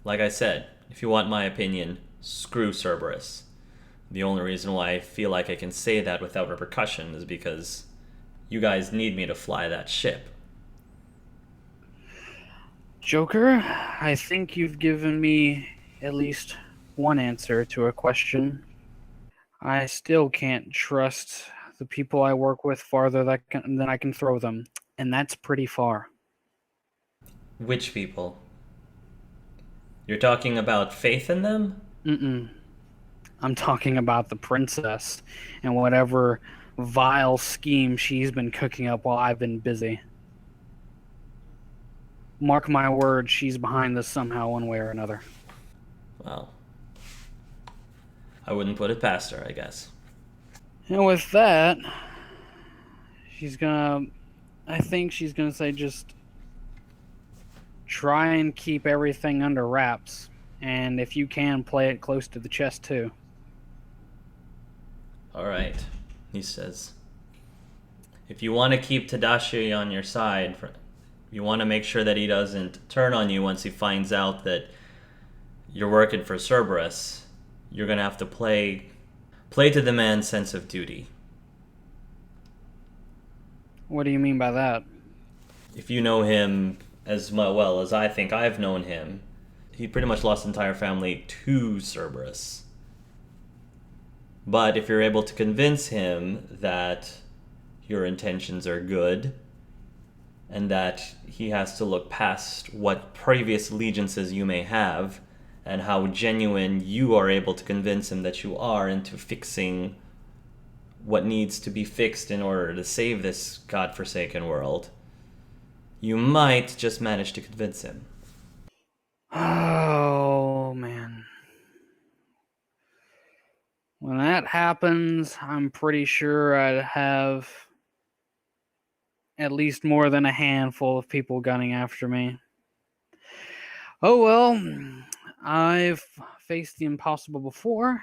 like I said, if you want my opinion, screw Cerberus. The only reason why I feel like I can say that without repercussion is because you guys need me to fly that ship. Joker, I think you've given me at least one answer to a question. I still can't trust the people I work with farther than I can throw them, and that's pretty far. Which people? You're talking about faith in them? Mm-mm. I'm talking about the princess and whatever vile scheme she's been cooking up while I've been busy. Mark my words, she's behind this somehow, one way or another. Well, I wouldn't put it past her, I guess. And with that, I think she's gonna say, just try and keep everything under wraps. And if you can, play it close to the chest too. Alright, he says. If you want to keep Tadashi on your side, you want to make sure that he doesn't turn on you once he finds out that you're working for Cerberus, you're going to have to play to the man's sense of duty. What do you mean by that? If you know him as well as I think I've known him, he pretty much lost his entire family to Cerberus. But if you're able to convince him that your intentions are good, and that he has to look past what previous allegiances you may have, and how genuine you are able to convince him that you are into fixing what needs to be fixed in order to save this godforsaken world, you might just manage to convince him. Oh, man. When that happens, I'm pretty sure I'd have at least more than a handful of people gunning after me. Oh well, I've faced the impossible before.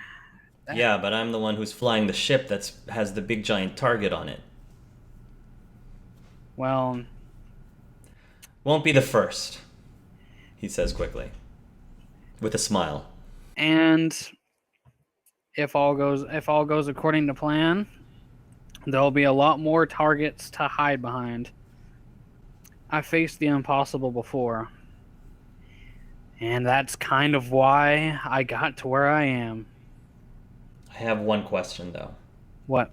Yeah, but I'm the one who's flying the ship that has the big giant target on it. Well, Won't be the first, he says quickly, with a smile. and if all goes according to plan, there'll be a lot more targets to hide behind. I faced the impossible before. And that's kind of why I got to where I am. I have one question, though. What?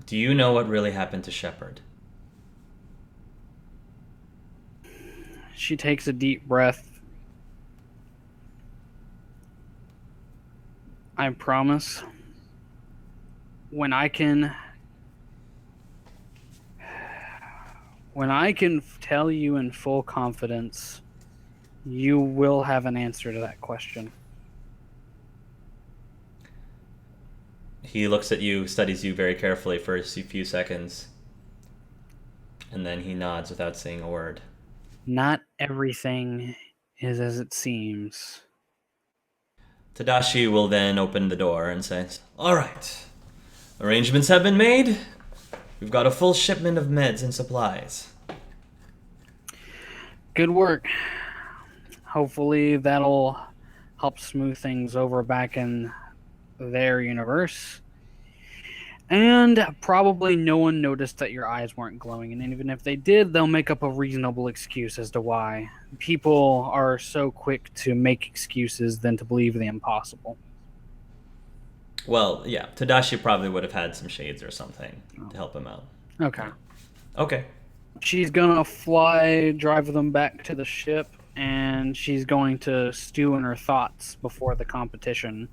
Do you know what really happened to Shepard? She takes a deep breath. I promise, when I can tell you in full confidence, You will have an answer to that question. He looks at you, studies you very carefully for a few seconds, and then he nods without saying a word. Not everything is as it seems. Tadashi will then open the door and says, "All right, arrangements have been made. We've got a full shipment of meds and supplies." Good work. Hopefully that'll help smooth things over back in their universe. And probably no one noticed that your eyes weren't glowing, and even if they did, they'll make up a reasonable excuse as to why. People are so quick to make excuses than to believe the impossible. Well, yeah, Tadashi probably would have had some shades or something to help him out. Okay. Okay. She's gonna drive them back to the ship, and she's going to stew in her thoughts before the competition.